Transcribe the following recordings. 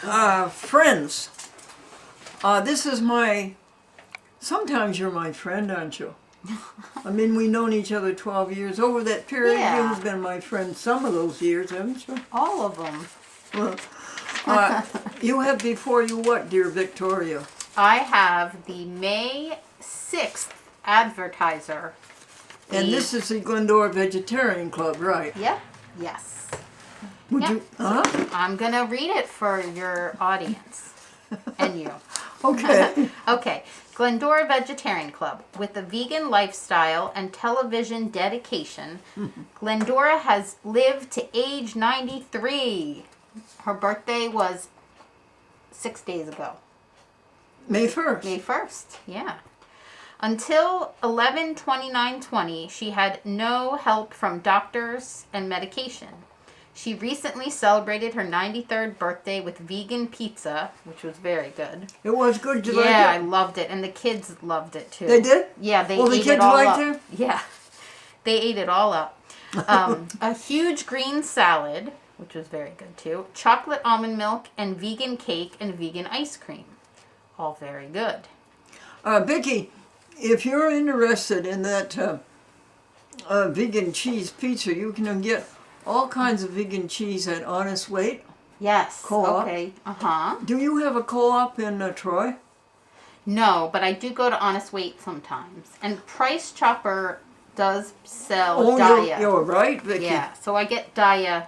Friends. This is sometimes you're my friend, aren't you? I mean, we've known each other 12 years. Over that period, Yeah. you've been my friend some of those years, haven't you? All of them. You have before you what, dear Victoria? I have the May 6th advertiser. And this is the Glendora Vegetarian Club, right? Yep. Yes. Would Yep. you? Huh? I'm going to read it for your audience and you. Okay. Okay. Glendora Vegetarian Club. With a vegan lifestyle and television dedication, Glendora has lived to age 93. Her birthday was 6 days ago. May 1st. May 1st, yeah. Until 11/29/20, she had no help from doctors and medication. She recently celebrated her 93rd birthday with vegan pizza, which was very good. It was good. Did you Yeah, I like it? loved it, and the kids loved it too. They did? Yeah, they Well, the ate kids it all liked up. it? Yeah, they ate it all up. A huge green salad, which was very good too. Chocolate almond milk and vegan cake and vegan ice cream, all very good. Vicki, if you're interested in that vegan cheese pizza, you can get all kinds of vegan cheese at Honest Weight. Yes. Co-op. Okay. Uh-huh. Do you have a co-op in Troy? No, but I do go to Honest Weight sometimes. And Price Chopper does sell Daya. You're right, Vicki. Yeah, so I get Daya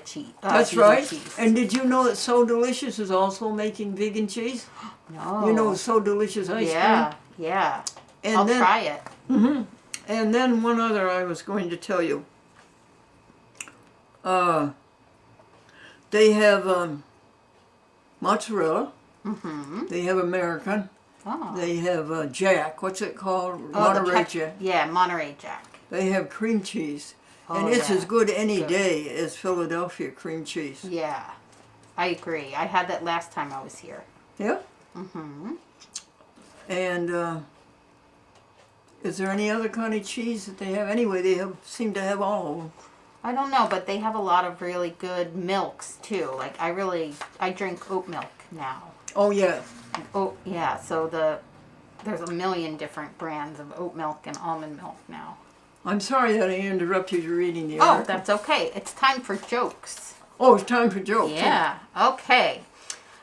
cheese. That's vegan right. Cheese. And did you know that So Delicious is also making vegan cheese? No. You know So Delicious ice Yeah, yeah. cream? I'll try it. Mm-hmm. And then one other I was going to tell you. They have mozzarella. Mm-hmm. They have American. Oh. They have Jack. What's it called? Oh, the Monterey Jack. Yeah, Monterey Jack. They have cream cheese. And Oh, it's yeah. as good any Good. day as Philadelphia cream cheese. Yeah, I agree. I had that last time I was here. Yeah? Mm-hmm. And is there any other kind of cheese that they have? Anyway, seem to have all of them. I don't know, but they have a lot of really good milks too. Like I drink oat milk now. Oh, yeah. Oh yeah, so there's a million different brands of oat milk and almond milk now. I'm sorry that I interrupted you reading the Oh, article. that's okay. It's time for jokes. Oh, it's time for jokes. Yeah. Okay.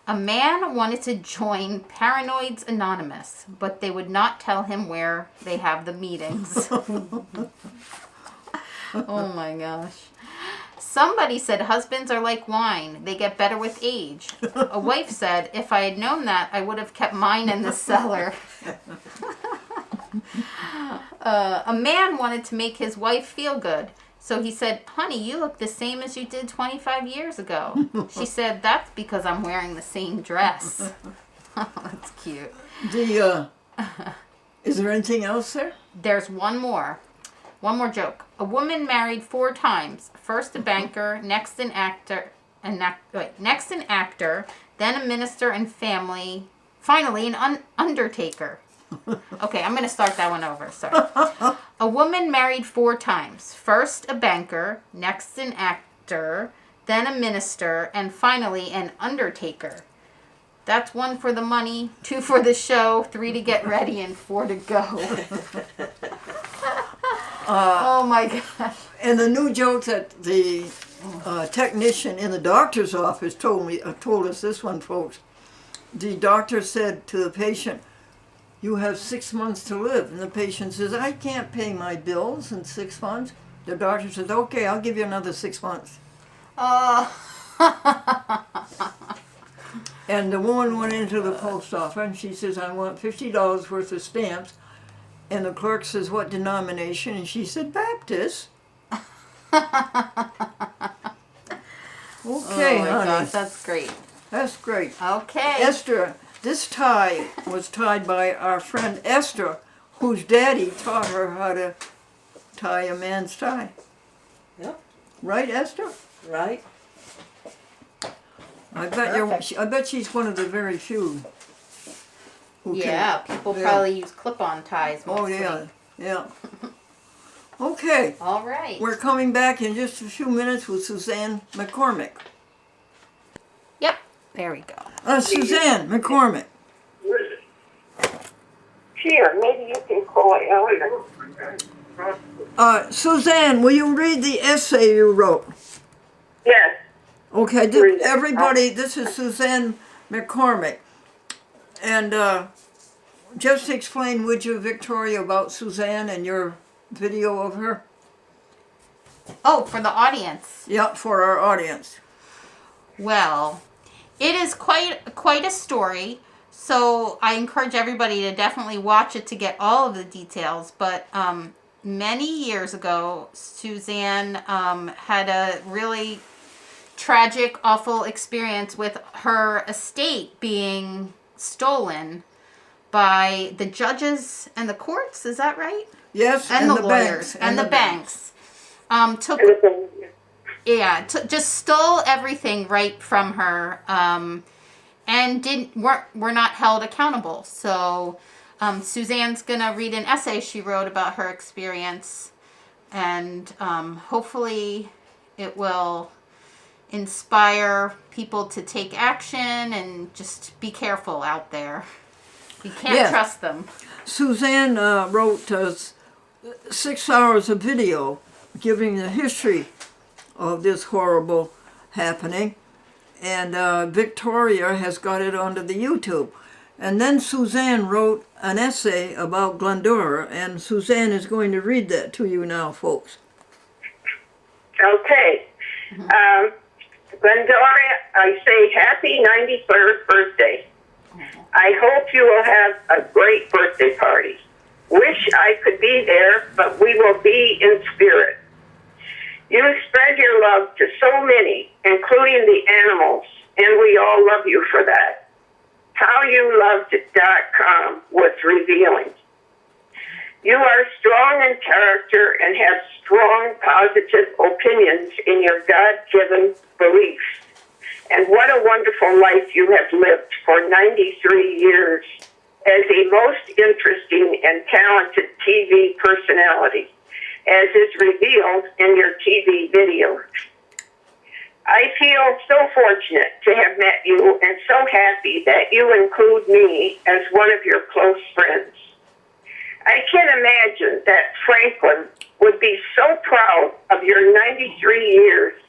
A man wanted to join Paranoids Anonymous, but they would not tell him where they have the meetings. Oh my gosh. Somebody said husbands are like wine. They get better with age. A wife said, if I had known that, I would have kept mine in the cellar. A man wanted to make his wife feel good. So he said, honey, you look the same as you did 25 years ago. She said, that's because I'm wearing the same dress. Oh, that's cute. Is there anything else there? There's one more. One more joke. A woman married 4 times. First a banker, next an actor, then a minister and finally an undertaker. Okay, I'm going to start that one over. Sorry. A woman married 4 times. First a banker, next an actor, then a minister, and finally an undertaker. That's 1 for the money, 2 for the show, 3 to get ready, and 4 to go. Oh my gosh. And the new joke that the technician in the doctor's office told us this one, folks. The doctor said to the patient, you have 6 months to live. And the patient says, I can't pay my bills in 6 months. The doctor says, okay, I'll give you another 6 months. And the woman went into the post office and she says, I want $50 worth of stamps. And the clerk says, what denomination? And she said, Baptist. Okay, Oh my honey. gosh, that's great. That's great. Okay. Esther, this tie was tied by our friend Esther, whose daddy taught her how to tie a man's tie. Yep. Right, Esther? Right. I bet she's one of the very few. Who Yeah, can, people yeah. probably use clip-on ties Oh mostly. yeah. Okay, All right. we're coming back in just a few minutes with Suzanne McCormick. Yep. There we go. Suzanne McCormick. Here, maybe you can call Elliot. Suzanne, will you read the essay you wrote? Yes. Okay, Read it. everybody, this is Suzanne McCormick. And just explain, would you, Victoria, about Suzanne and your video of her? Oh, for the audience. Yeah, for our audience. Well, it is quite a story. So I encourage everybody to definitely watch it to get all of the details. But many years ago, Suzanne had a really tragic, awful experience with her estate being stolen by the judges and the courts. Is that right? Yes, And the banks, lawyers and the banks. Took just stole everything right from her, and were not held accountable. So Suzanne's gonna read an essay she wrote about her experience, and hopefully it will inspire people to take action and just be careful out there. You can't trust them. Suzanne wrote 6 hours of video giving the history of this horrible happening, and Victoria has got it onto the YouTube. And then Suzanne wrote an essay about Glendora, and Suzanne is going to read that to you now, folks. Okay. Glendora, I say happy 93rd birthday. I hope you will have a great birthday party. Wish I could be there, but we will be in spirit. You spread your love to so many, including the animals, and we all love you for that. HowYouLoved.com was revealing. You are strong in character and have strong positive opinions in your God-given beliefs. And what a wonderful life you have lived for 93 years as a most interesting and talented TV personality, as is revealed in your TV videos. I feel so fortunate to have met you and so happy that you include me as one of your close friends. I can't imagine that Franklin would be so proud of your 93 years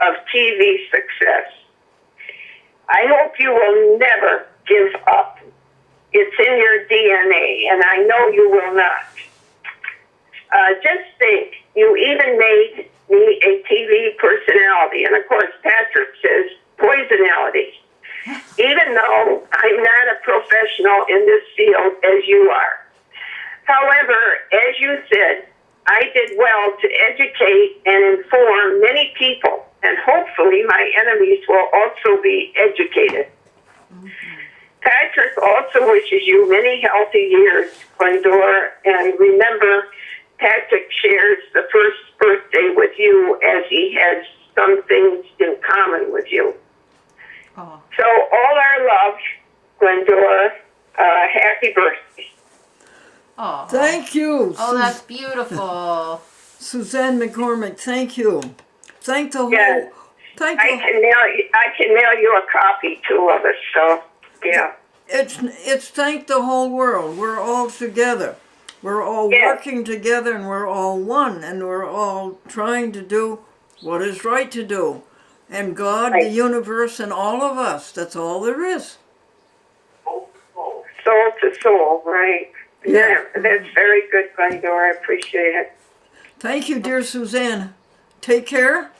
of TV success. I hope you will never give up. It's in your DNA, and I know you will not. Just think, you even made me a TV personality, and of course Patrick says poisonality, even though I'm not a professional in this field as you are. However, as you said, I did well to educate and inform many people, and hopefully my enemies will also be educated. Patrick also wishes you many healthy years, Glendora, and remember, Patrick shares the first birthday with you as he has some things in common with you. Oh. So all our love, Glendora, happy birthday. Oh. Thank you. Oh, that's beautiful. Suzanne McCormick, thank you. Thank the whole... Yes. Thank I you. can mail you a copy, two of us, so, yeah. It's thank the whole world. We're all together. We're all working together, and we're all one, and we're all trying to do what is right to do. And God, the universe, and all of us, that's all there is. Soul to soul, right. Yeah, that's very good, Glendora. I appreciate it. Thank you, dear Suzanne. Take care.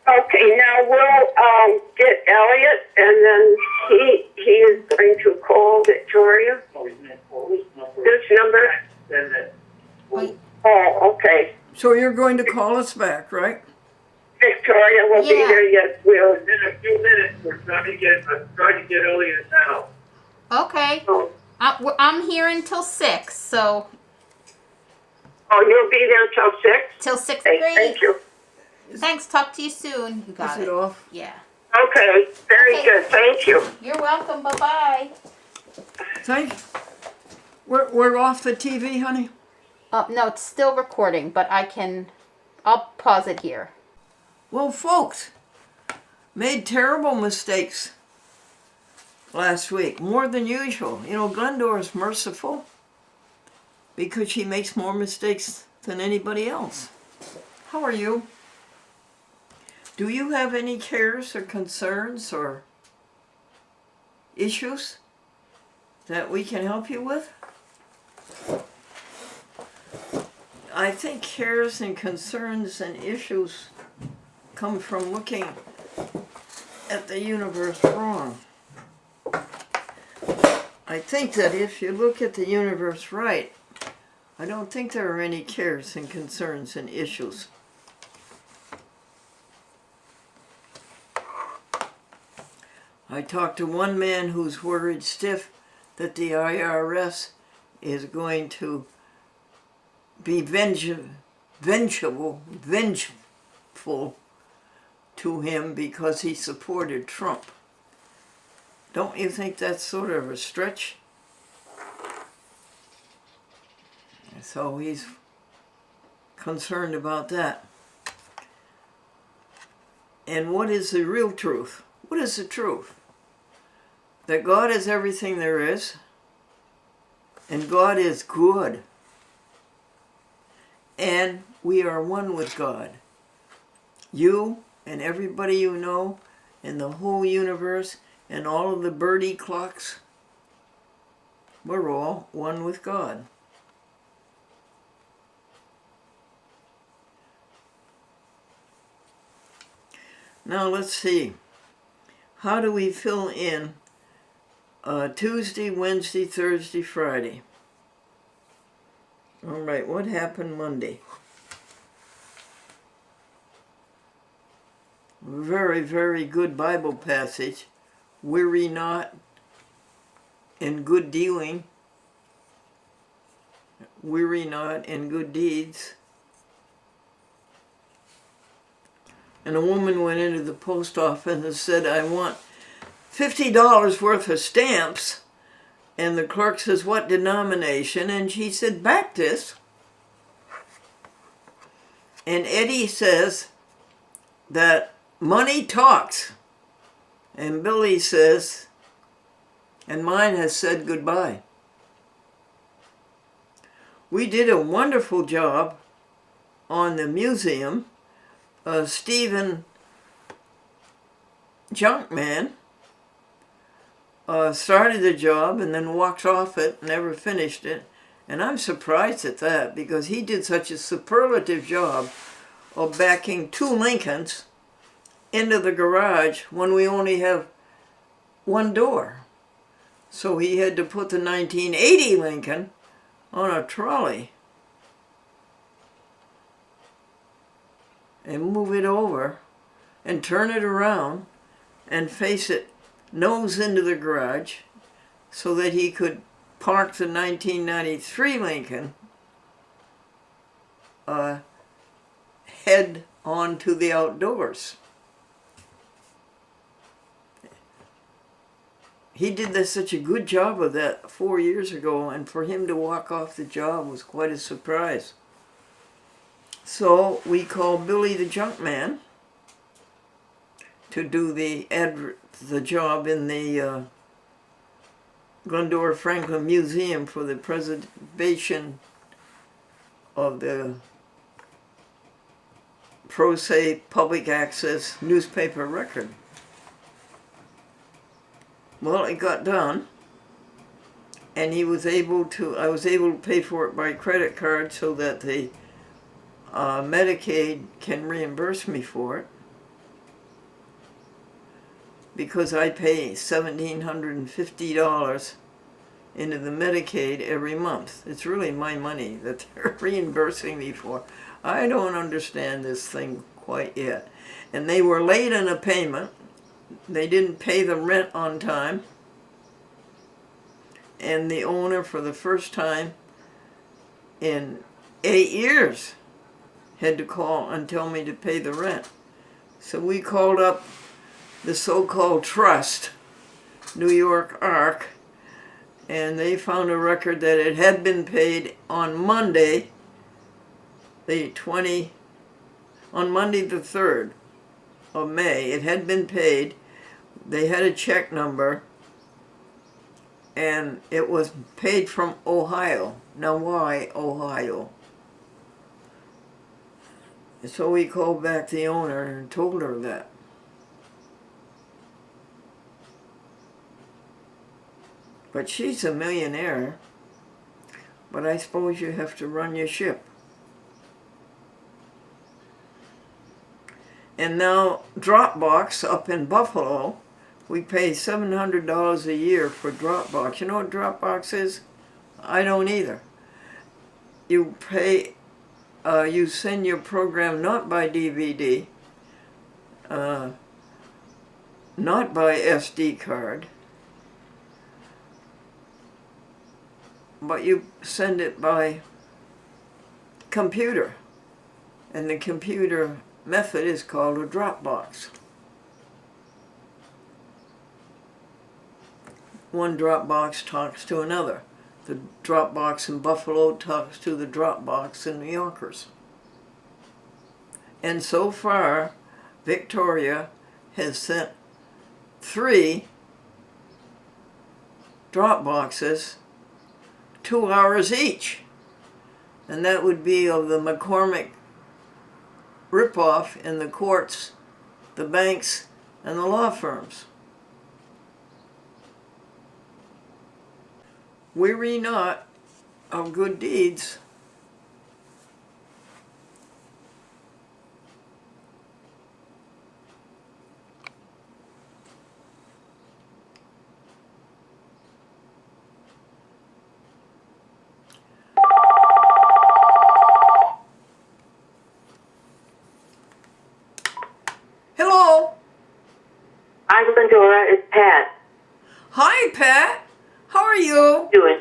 Okay, now we'll get Elliot, and then he is going to call Victoria. This number? Oh, okay. So you're going to call us back, right? Victoria will be here, yes, we'll. In a few minutes, we're trying to get Elliot now. Okay. Oh, I'm here until 6, so you'll be there till 6? till 6:30. Okay, thank you. Thanks. Talk to you soon. You got Is it off? Yeah. Okay, very Okay. good, thank you. You're welcome. Bye-bye. Thank you. We're off the TV, honey? No, it's still recording, but I'll pause it here. Well, folks, made terrible mistakes last week, more than usual. You know, Glendora is merciful because she makes more mistakes than anybody else. How are you? Do you have any cares or concerns or issues that we can help you with? I think cares and concerns and issues come from looking at the universe wrong. I think that if you look at the universe right, I don't think there are any cares and concerns and issues. I talked to one man who's worried stiff that the IRS is going to be vengeful to him because he supported Trump. Don't you think that's sort of a stretch? So he's concerned about that. And what is the real truth? What is the truth? That God is everything there is, and God is good, and we are one with God. You and everybody you know, and the whole universe, and all of the birdie clocks, we're all one with God. Now let's see. How do we fill in Tuesday, Wednesday, Thursday, Friday? All right, what happened Monday? Very, very good Bible passage. Weary not in good dealing. Weary not in good deeds. And a woman went into the post office and said, I want $50 worth of stamps. And the clerk says, what denomination? And she said, Baptist. And Eddie says that money talks. And Billy says, and mine has said goodbye. We did a wonderful job on the museum. Stephen Junkman started the job and then walked off it, never finished it. And I'm surprised at that because he did such a superlative job of backing 2 Lincolns into the garage when we only have one door. So he had to put the 1980 Lincoln on a trolley and move it over and turn it around and face it nose into the garage so that he could park the 1993 Lincoln head on to the outdoors. He did such a good job of that 4 years ago, and for him to walk off the job was quite a surprise. So we called Billy the Junk Man to do the job in the Glendora Franklin Museum for the preservation of the pro se public access newspaper record. Well, it got done, and I was able to pay for it by credit card so that the Medicaid can reimburse me for it, because I pay $1,750 into the Medicaid every month. It's really my money that they're reimbursing me for. I don't understand this thing quite yet. And they were late on a payment. They didn't pay the rent on time. And the owner, for the first time in 8 years, had to call and tell me to pay the rent. So we called up the so-called trust, New York Arc, and they found a record that it had been paid on Monday, on Monday the 3rd of May. It had been paid. They had a check number, and it was paid from Ohio. Now why Ohio? So we called back the owner and told her that. But she's a millionaire. But I suppose you have to run your ship. And now Dropbox up in Buffalo, we pay $700 a year for Dropbox. You know what Dropbox is? I don't either. You pay, you send your program not by DVD, not by SD card, but you send it by computer. And the computer method is called a Dropbox. One Dropbox talks to another. The Dropbox in Buffalo talks to the Dropbox in New Yorkers. And so far, Victoria has sent 3 Dropboxes, 2 hours each. And that would be of the McCormick ripoff in the courts, the banks, and the law firms. Weary not of good deeds. Hello. Hi, Glendora. It's Pat. Hi, Pat. How are you? Doing?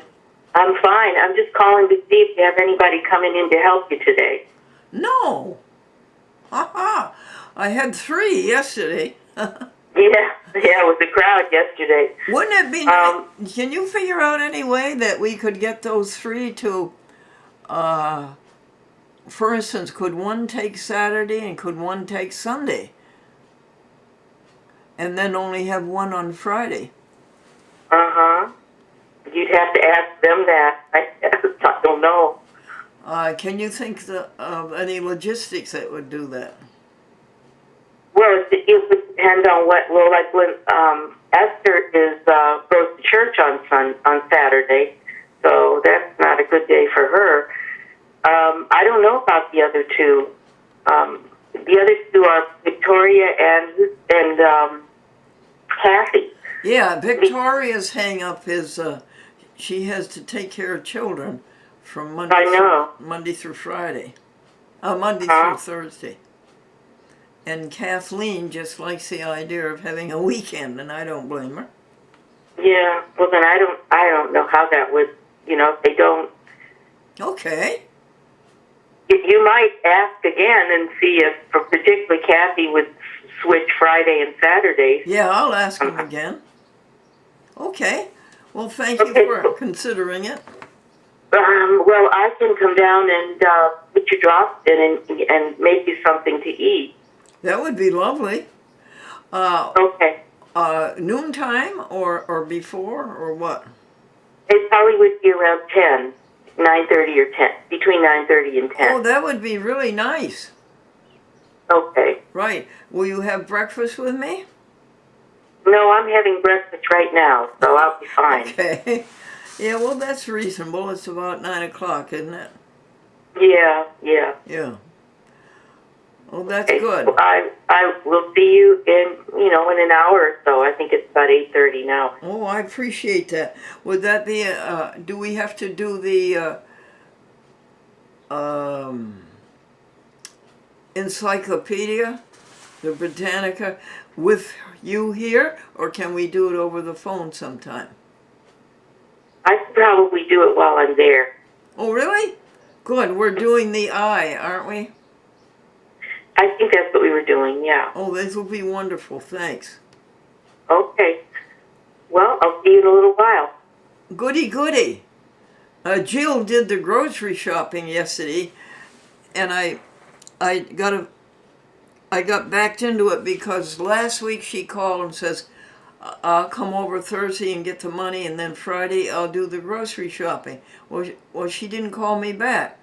I'm fine. I'm just calling to see if you have anybody coming in to help you today. No. Haha. I had 3 yesterday. Yeah, it was a crowd yesterday. Wouldn't it be nice? Can you figure out any way that we could get those 3 to, for instance, could one take Saturday and could one take Sunday? And then only have one on Friday. Uh-huh. You'd have to ask them that. I don't know. Can you think of any logistics that would do that? Well, it would depend on like when Esther goes to church on Saturday, so that's not a good day for her. I don't know about the other 2. The other 2 are Victoria and Kathy. Yeah, Victoria's hang up is she has to take care of children from Monday through Friday. Monday through Thursday. And Kathleen just likes the idea of having a weekend, and I don't blame her. Yeah, well then I don't know how that would, if they don't. Okay. You might ask again and see if, particularly Kathy, would switch Friday and Saturday. Yeah, I'll ask him again. Okay. Well, thank you for considering it. Well, I can come down and put your drops in and make you something to eat. That would be lovely. Okay. Noontime or before or what? It probably would be around 10, 9:30 or 10, between 9:30 and 10. Oh, that would be really nice. Okay. Right. Will you have breakfast with me? No, I'm having breakfast right now, so I'll be fine. Okay. Yeah, well, that's reasonable. It's about 9 o'clock, isn't it? Yeah. Yeah. Well, that's Okay. good. Well, I will see you in an hour or so. I think it's about 8:30 now. Oh, I appreciate that. Would that be, do we have to do the encyclopedia, the Britannica, with you here, or can we do it over the phone sometime? I could probably do it while I'm there. Oh, really? Good. We're doing the eye, aren't we? I think that's what we were doing, yeah. Oh, this will be wonderful. Thanks. Okay. Well, I'll see you in a little while. Goody, goody. Jill did the grocery shopping yesterday, and I got backed into it because last week she called and says, I'll come over Thursday and get the money, and then Friday I'll do the grocery shopping. Well, she didn't call me back.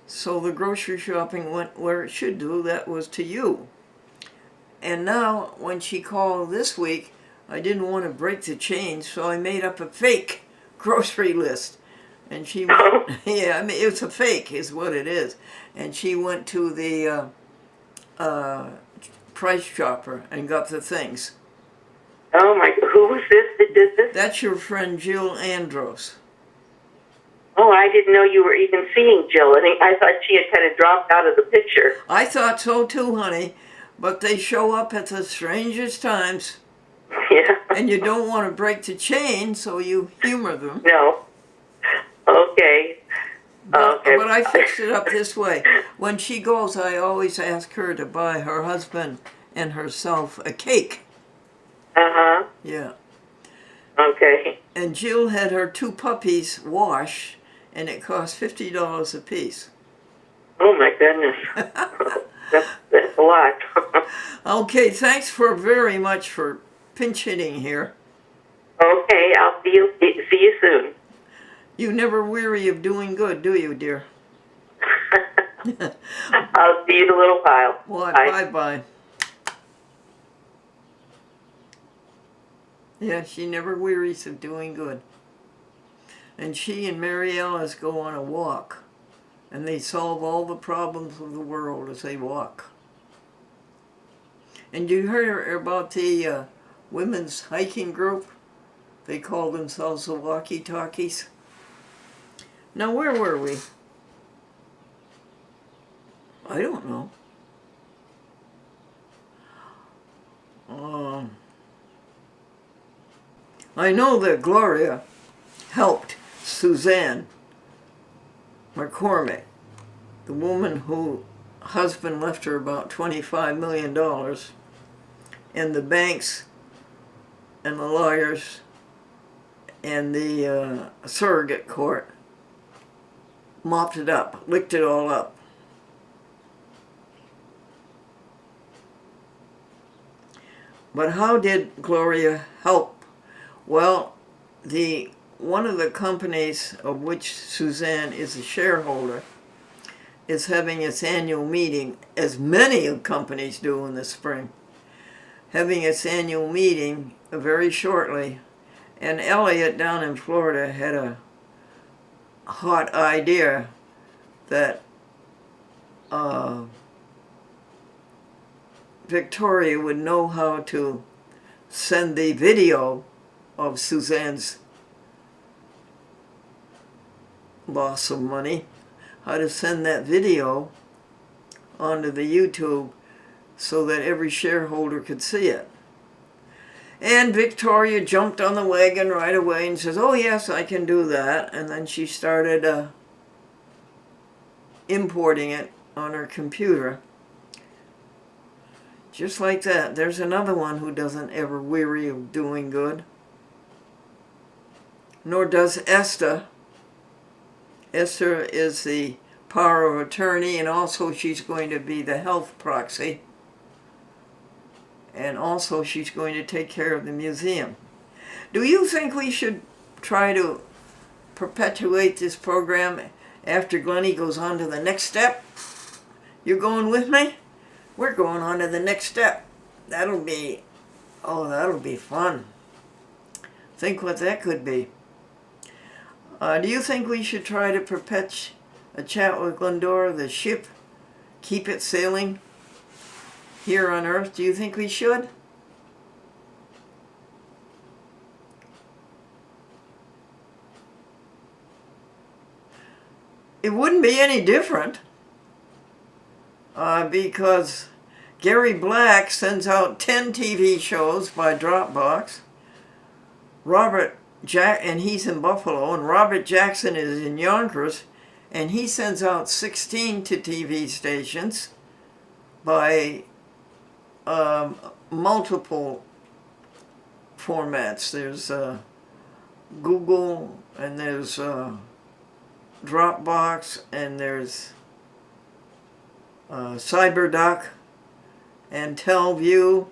So the grocery shopping went where it should do, that was to you. And now, when she called this week, I didn't want to break the chain, so I made up a fake grocery list. And she went, yeah, I mean, it's a fake, is what it is. And she went to the Price Chopper and got the things. Oh my, who was this that did this? That's your friend Jill Andros. Oh, I didn't know you were even seeing Jill. I thought she had kind of dropped out of the picture. I thought so too, honey, but they show up at the strangest times. Yeah. And you don't want to break the chain, so you humor them. No. Okay. Okay. But I fixed it up this way. When she goes, I always ask her to buy her husband and herself a cake. Uh-huh. Yeah. Okay. And Jill had her 2 puppies wash, and it cost $50 a piece. Oh my goodness. That's a lot. Okay, thanks for very much for pinch hitting here. Okay, I'll see you soon. You never weary of doing good, do you, dear? I'll see you in a little while. Well, Bye. bye-bye. Yeah, she never wearies of doing good. And she and Mary Alice go on a walk, and they solve all the problems of the world as they walk. And you heard about the women's hiking group? They call themselves the Walkie Talkies. Now, where were we? I don't know. I know that Gloria helped Suzanne McCormick, the woman whose husband left her about $25 million, and the banks and the lawyers and the surrogate court mopped it up, licked it all up. But how did Gloria help? Well, one of the companies of which Suzanne is a shareholder is having its annual meeting, as many companies do in the spring, having its annual meeting very shortly. And Elliot down in Florida had a hot idea that Victoria would know how to send the video of Suzanne's loss of money, how to send that video onto the YouTube so that every shareholder could see it. And Victoria jumped on the wagon right away and says, oh yes, I can do that. And then she started importing it on her computer. Just like that, there's another one who doesn't ever weary of doing good. Nor does Esther. Esther is the power of attorney, and also she's going to be the health proxy. And also she's going to take care of the museum. Do you think we should try to perpetuate this program after Glennie goes on to the next step? You going with me? We're going on to the next step. That'll be fun. Think what that could be. Do you think we should try to perpetuate a chat with Glendora, the ship, keep it sailing here on Earth? Do you think we should? It wouldn't be any different because Gary Black sends out 10 TV shows by Dropbox. And he's in Buffalo, and Robert Jackson is in Yonkers, and he sends out 16 to TV stations by multiple formats. There's Google, and there's Dropbox, and there's CyberDuck, and TelView,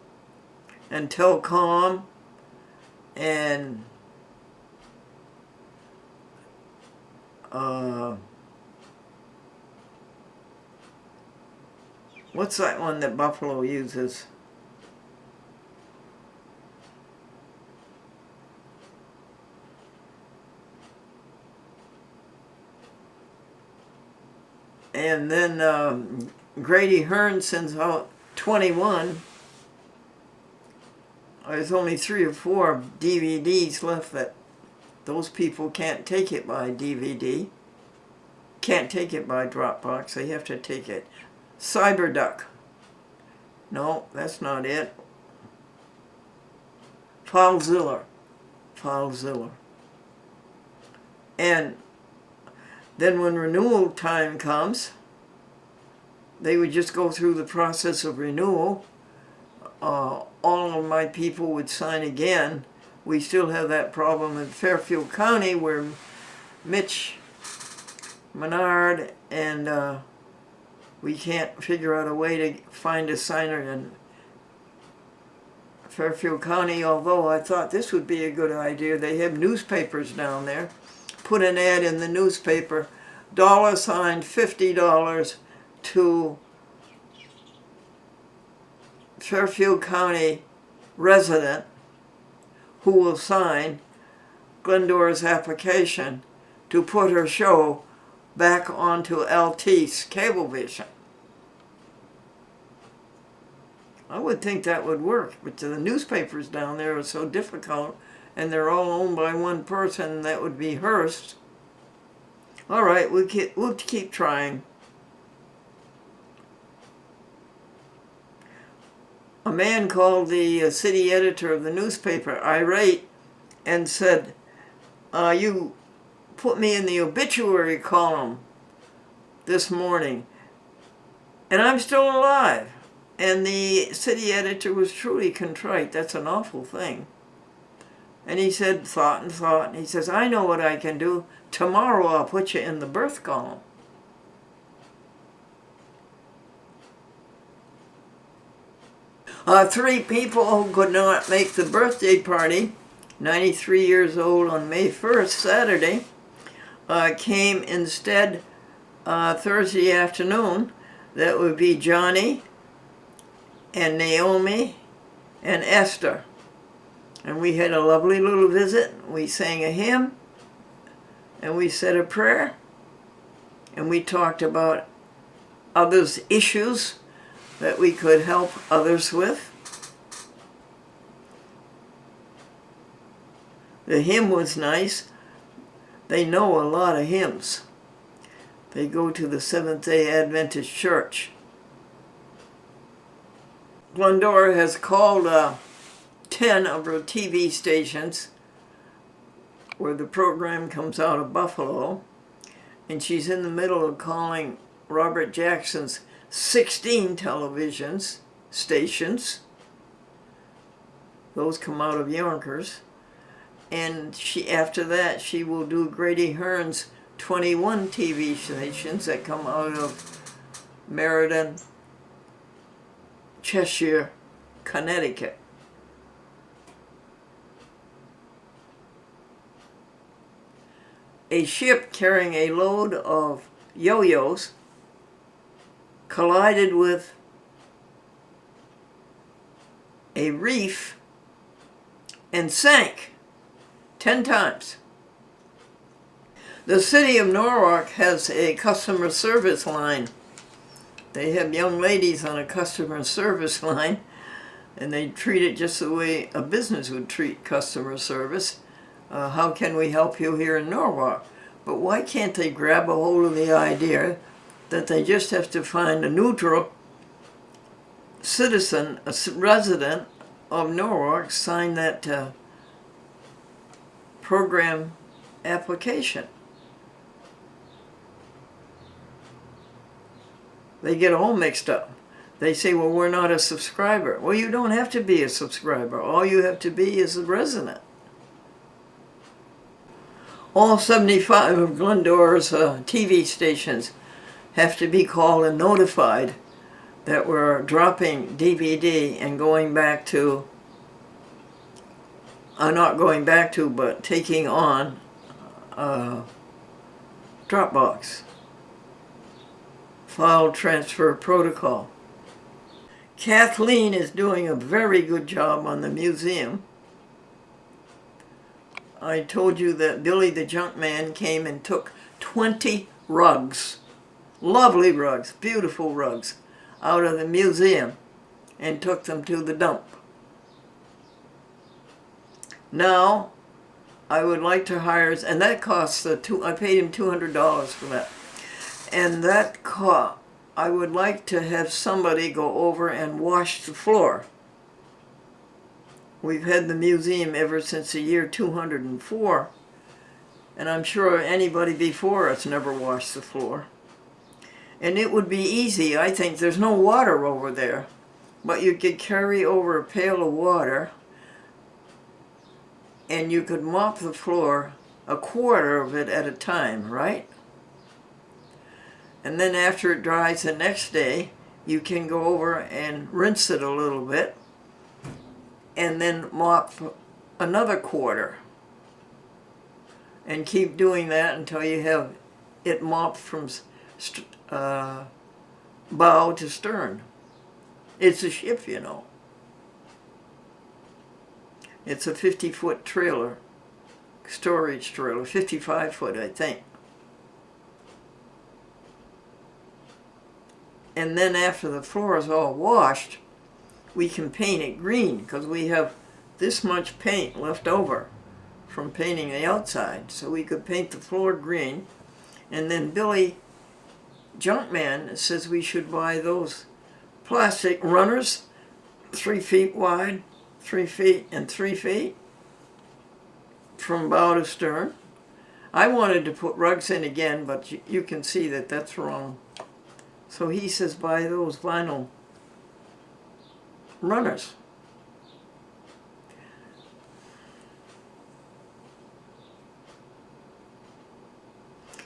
and Telcom, and what's that one that Buffalo uses? And then Grady Hearn sends out 21. There's only 3 or 4 DVDs left that those people can't take it by DVD. Can't take it by Dropbox. They have to take it. Cyberduck. No, that's not it. FileZilla. FileZilla. And then when renewal time comes, they would just go through the process of renewal. All of my people would sign again. We still have that problem in Fairfield County where Mitch Menard and we can't figure out a way to find a signer in Fairfield County, although I thought this would be a good idea. They have newspapers down there. Put an ad in the newspaper, $50 to Fairfield County resident who will sign Glendora's application to put her show back onto LT's Cablevision. I would think that would work, but the newspapers down there are so difficult, and they're all owned by one person. That would be Hearst. All right, we'll keep trying. A man called the city editor of the newspaper irate and said, you put me in the obituary column this morning, and I'm still alive. And the city editor was truly contrite. That's an awful thing. And he said, thought and thought, and he says, I know what I can do. Tomorrow I'll put you in the birth column. Three people who could not make the birthday party, 93 years old on May 1st, Saturday, came instead Thursday afternoon. That would be Johnny and Naomi and Esther. And we had a lovely little visit. We sang a hymn, and we said a prayer, and we talked about others' issues that we could help others with. The hymn was nice. They know a lot of hymns. They go to the Seventh-day Adventist Church. Glendora has called 10 of her TV stations where the program comes out of Buffalo, and she's in the middle of calling Robert Jackson's 16 televisions stations. Those come out of Yonkers. And after that, she will do Grady Hearn's 21 TV stations that come out of Meriden, Cheshire, Connecticut. A ship carrying a load of yo-yos collided with a reef and sank 10 times. The city of Norwalk has a customer service line. They have young ladies on a customer service line, and they treat it just the way a business would treat customer service. How can we help you here in Norwalk? But why can't they grab a hold of the idea that they just have to find a neutral citizen, a resident of Norwalk, sign that program application? They get all mixed up. They say, well, we're not a subscriber. Well, you don't have to be a subscriber. All you have to be is a resident. All 75 of Glendora's TV stations have to be called and notified that we're dropping DVD and going back to not going back to, but taking on Dropbox, file transfer protocol. Kathleen is doing a very good job on the museum. I told you that Billy the Junk Man came and took 20 rugs, lovely rugs, beautiful rugs, out of the museum and took them to the dump. Now, I would like to hire, and that costs I paid him $200 for that. And that cost, I would like to have somebody go over and wash the floor. We've had the museum ever since the year 204, and I'm sure anybody before us never washed the floor. And it would be easy. I think there's no water over there, but you could carry over a pail of water and you could mop the floor, a quarter of it at a time, right? And then after it dries the next day, you can go over and rinse it a little bit and then mop another quarter. And keep doing that until you have it mopped from bow to stern. It's a ship, you know. It's a 50-foot trailer, storage trailer, 55-foot, I think. And then after the floor is all washed, we can paint it green because we have this much paint left over from painting the outside. So we could paint the floor green. And then Billy Junkman says we should buy those plastic runners, 3 feet wide, 3 feet and 3 feet from bow to stern. I wanted to put rugs in again, but you can see that that's wrong. So he says buy those vinyl runners.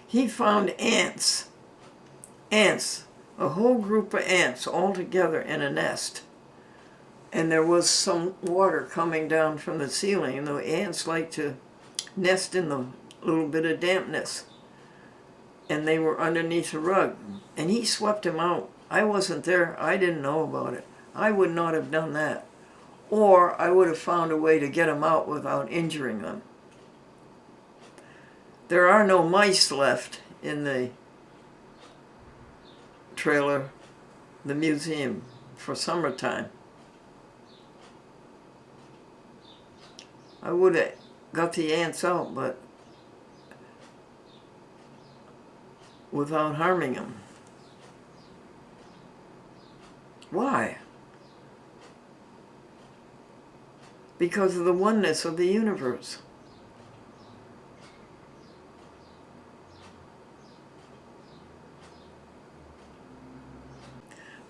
He found ants, a whole group of ants all together in a nest. And there was some water coming down from the ceiling, and the ants like to nest in the little bit of dampness. And they were underneath a rug. And he swept them out. I wasn't there. I didn't know about it. I would not have done that. Or I would have found a way to get them out without injuring them. There are no mice left in the trailer, the museum, for summertime. I would have got the ants out, but without harming them. Why? Because of the oneness of the universe.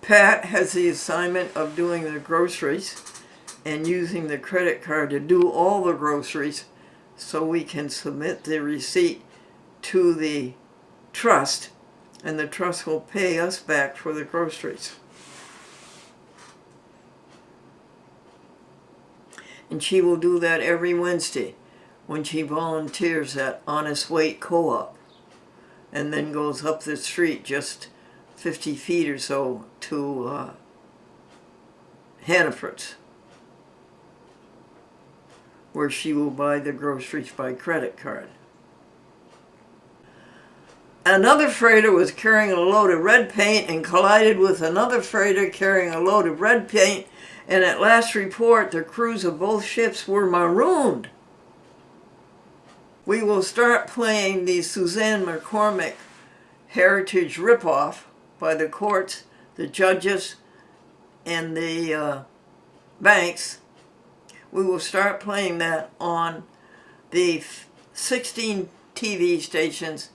Pat has the assignment of doing the groceries and using the credit card to do all the groceries so we can submit the receipt to the trust, and the trust will pay us back for the groceries. And she will do that every Wednesday when she volunteers at Honest Weight Co-op and then goes up the street just 50 feet or so to Hannaford's, where she will buy the groceries by credit card. Another freighter was carrying a load of red paint and collided with another freighter carrying a load of red paint, and at last report, the crews of both ships were marooned. We will start playing the Suzanne McCormick Heritage ripoff by the courts, the judges, and the banks. We will start playing that on the 16 TV stations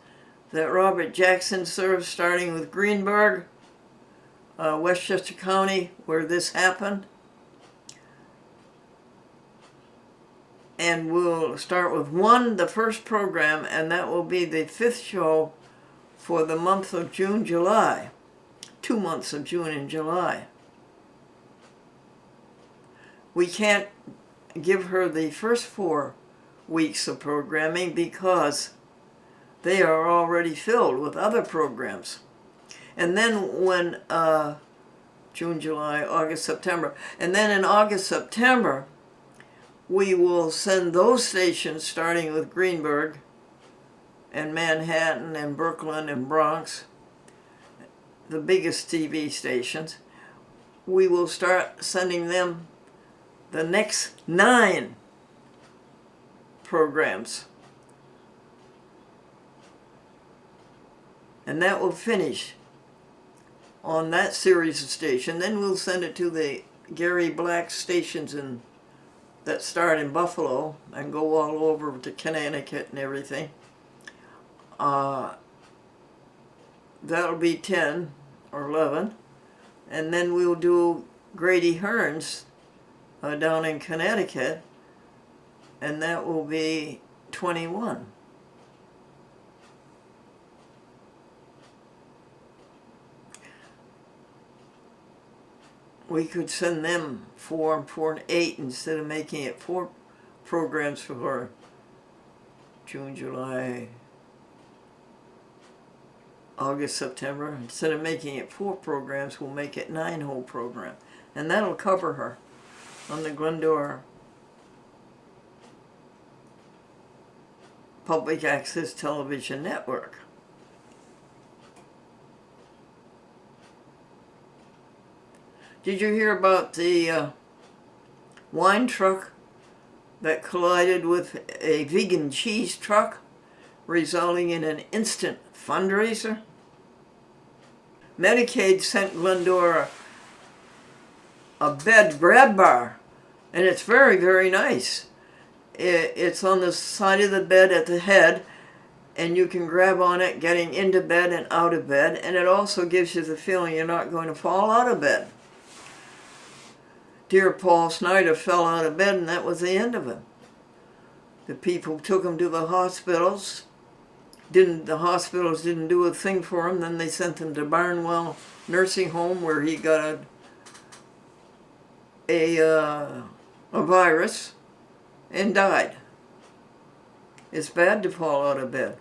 that Robert Jackson serves, starting with Greenburgh, Westchester County, where this happened. And we'll start with the first program, and that will be the 5th show for the month of June, July. 2 months of June and July. We can't give her the first 4 weeks of programming because they are already filled with other programs. And then when June, July, August, September, and then in August, September, we will send those stations starting with Greenburgh and Manhattan and Brooklyn and Bronx, the biggest TV stations. We will start sending them the next 9 programs. And that will finish on that series of stations. Then we'll send it to the Gary Black stations that start in Buffalo and go all over to Connecticut and everything. That'll be 10 or 11. And then we'll do Grady Hearns down in Connecticut, and that will be 21. We could send them 4 and 8 instead of making it 4 programs for June, July, August, September. Instead of making it 4 programs, we'll make it 9 whole programs. And that'll cover her on the Glendora Public Access Television Network. Did you hear about the wine truck that collided with a vegan cheese truck, resulting in an instant fundraiser? Medicaid sent Glendora a bed grab bar, and it's very, very nice. It's on the side of the bed at the head, and you can grab on it getting into bed and out of bed, and it also gives you the feeling you're not going to fall out of bed. Dear Paul Snyder fell out of bed, and that was the end of him. The people took him to the hospitals. The hospitals didn't do a thing for him. Then they sent him to Barnwell Nursing Home, where he got a virus and died. It's bad to fall out of bed.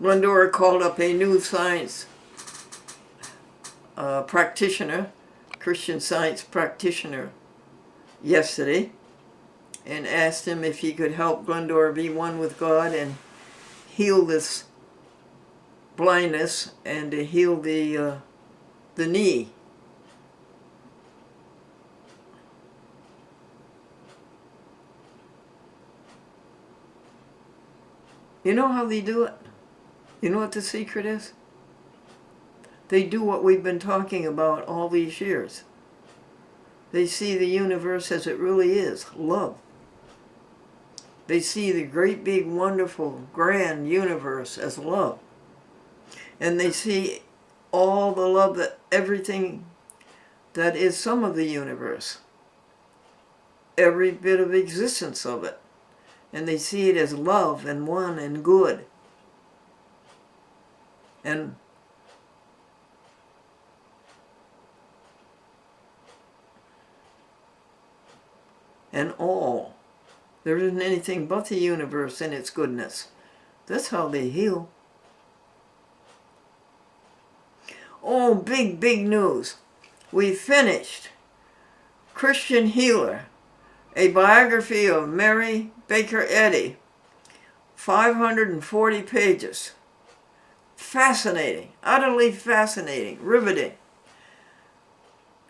Glendora called up a new science practitioner, Christian Science practitioner, yesterday, and asked him if he could help Glendora be one with God and heal this blindness and to heal the knee. You know how they do it? You know what the secret is? They do what we've been talking about all these years. They see the universe as it really is, love. They see the great, big, wonderful, grand universe as love. And they see all the love that everything that is some of the universe. Every bit of existence of it. And they see it as love and one and good. And all. There isn't anything but the universe and its goodness. That's how they heal. Oh, big, big news. We finished Christian Healer, a biography of Mary Baker Eddy. 540 pages. Fascinating, utterly fascinating, riveting.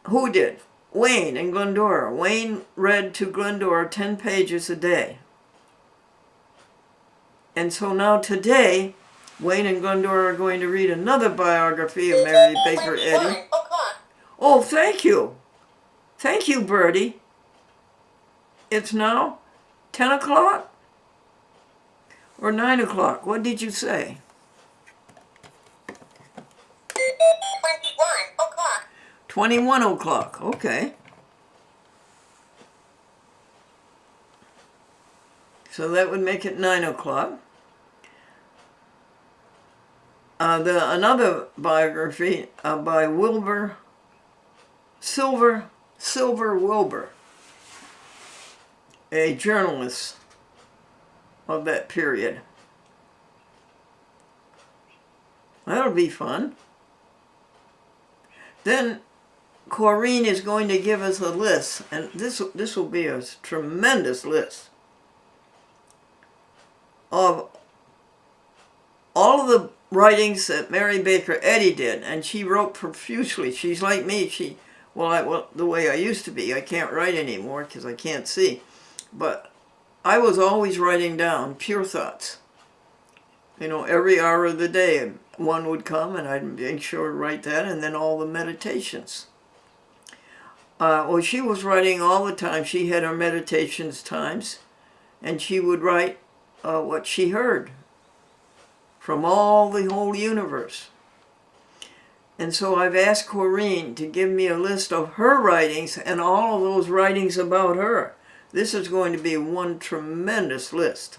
Who did? Wayne in Glendora. Wayne read to Glendora 10 pages a day. And so now today, Wayne and Glendora are going to read another biography of Mary Baker Eddy. Oh, thank you. Thank you, Bertie. It's now 10 o'clock? Or 9 o'clock? What did you say? 21 o'clock, okay. So that would make it 9 o'clock. Another biography by Wilbur Silver Silver Wilbur, a journalist of that period. That'll be fun. Then Corrine is going to give us a list, and this will be a tremendous list of all of the writings that Mary Baker Eddy did, and she wrote profusely. She's like me. The way I used to be. I can't write anymore because I can't see, but I was always writing down pure thoughts. Every hour of the day, one would come, and I'd make sure to write that, and then all the meditations. She was writing all the time. She had her meditations times, and she would write what she heard from the whole universe. And so I've asked Corrine to give me a list of her writings and all of those writings about her. This is going to be one tremendous list.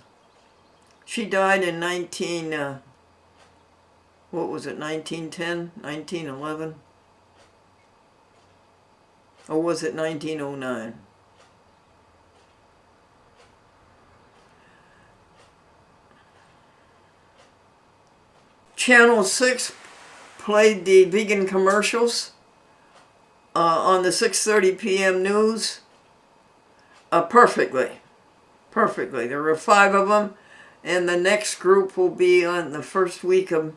She died in 1910, 1911? Or was it 1909? Channel 6 played the vegan commercials on the 6:30 p.m. news perfectly. Perfectly. There were 5 of them, and the next group will be on the first week of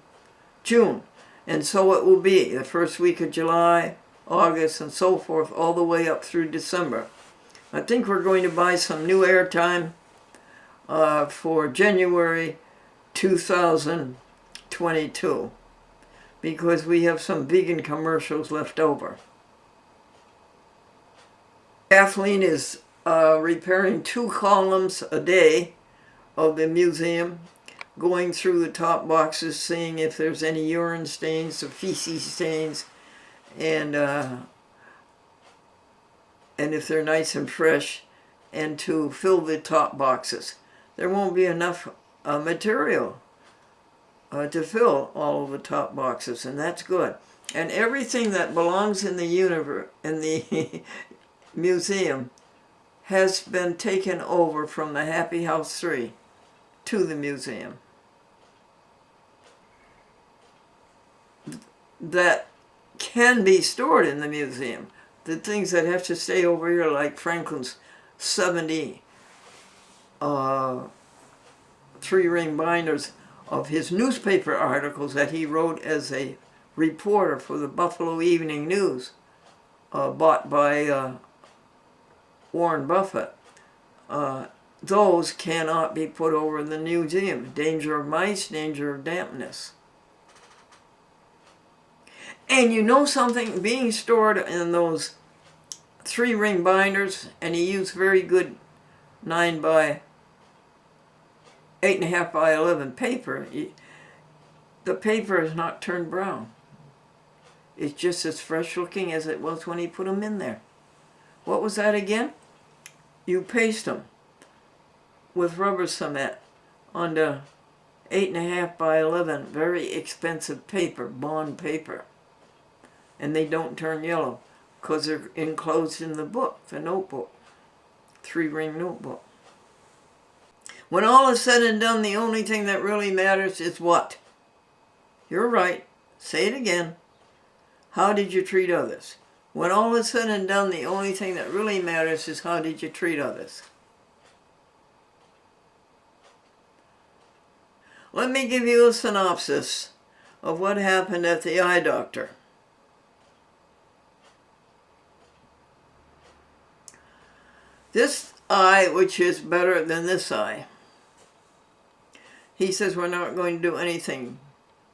June. And so it will be the first week of July, August, and so forth, all the way up through December. I think we're going to buy some new airtime for January 2022 because we have some vegan commercials left over. Kathleen is repairing 2 columns a day of the museum, going through the top boxes, seeing if there's any urine stains or feces stains, and if they're nice and fresh, and to fill the top boxes. There won't be enough material to fill all of the top boxes, and that's good. And everything that belongs in the in the museum has been taken over from the Happy House 3 to the museum. That can be stored in the museum. The things that have to stay over here, like Franklin's 70 3-ring binders of his newspaper articles that he wrote as a reporter for the Buffalo Evening News, bought by Warren Buffett. Those cannot be put over in the museum. Danger of mice, danger of dampness. And you know something, being stored in those 3-ring binders, and he used very good 9 by 8.5 by 11 paper, the paper is not turned brown. It's just as fresh looking as it was when he put them in there. What was that again? You paste them with rubber cement on the 8.5 by 11 very expensive paper, bond paper. And they don't turn yellow because they're enclosed in the book, the notebook, 3-ring notebook. When all is said and done, the only thing that really matters is what? You're right. Say it again. How did you treat others? When all is said and done, the only thing that really matters is how did you treat others? Let me give you a synopsis of what happened at the eye doctor. This eye, which is better than this eye, he says we're not going to do anything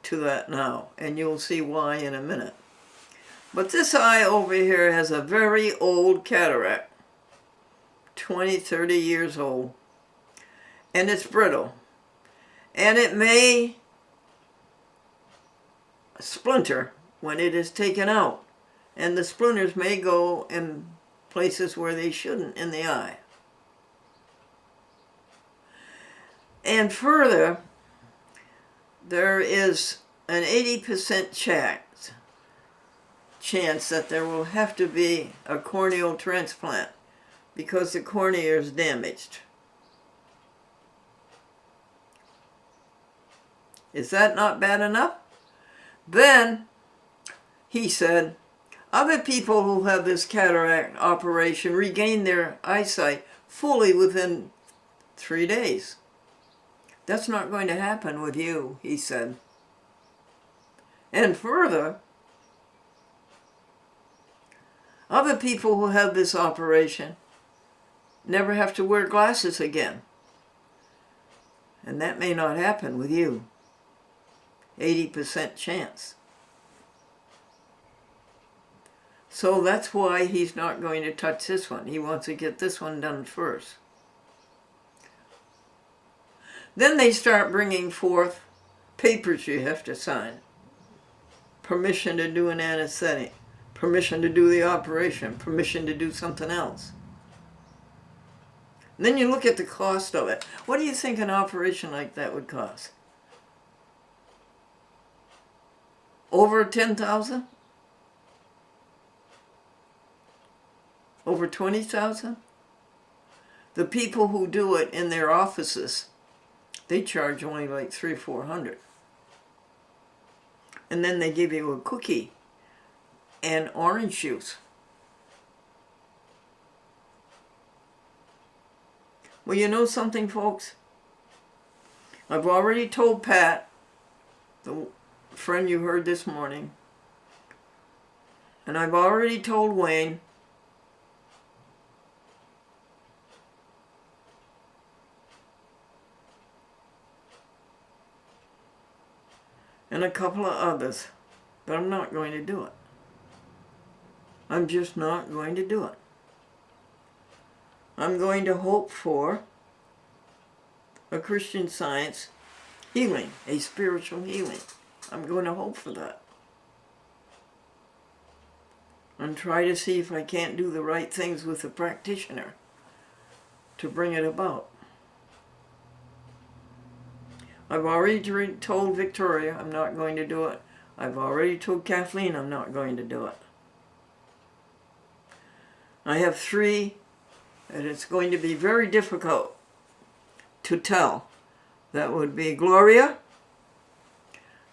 to that now, and you'll see why in a minute. But this eye over here has a very old cataract, 20, 30 years old, and it's brittle. And it may splinter when it is taken out, and the splinters may go in places where they shouldn't in the eye. And further, there is an 80% chance that there will have to be a corneal transplant because the cornea is damaged. Is that not bad enough? Then, he said, other people who have this cataract operation regain their eyesight fully within 3 days. That's not going to happen with you, he said. And further, other people who have this operation never have to wear glasses again. And that may not happen with you. 80% chance. So that's why he's not going to touch this one. He wants to get this one done first. Then they start bringing forth papers you have to sign. Permission to do an anesthetic. Permission to do the operation. Permission to do something else. And then you look at the cost of it. What do you think an operation like that would cost? Over 10,000? Over 20,000? The people who do it in their offices, they charge only like $300 or $400. And then they give you a cookie and orange juice. Well, you know something, folks? I've already told Pat, the friend you heard this morning, and I've already told Wayne, and a couple of others, but I'm not going to do it. I'm just not going to do it. I'm going to hope for a Christian Science healing, a spiritual healing. I'm going to hope for that. And try to see if I can't do the right things with the practitioner to bring it about. I've already told Victoria I'm not going to do it. I've already told Kathleen I'm not going to do it. I have 3, and it's going to be very difficult to tell. That would be Gloria,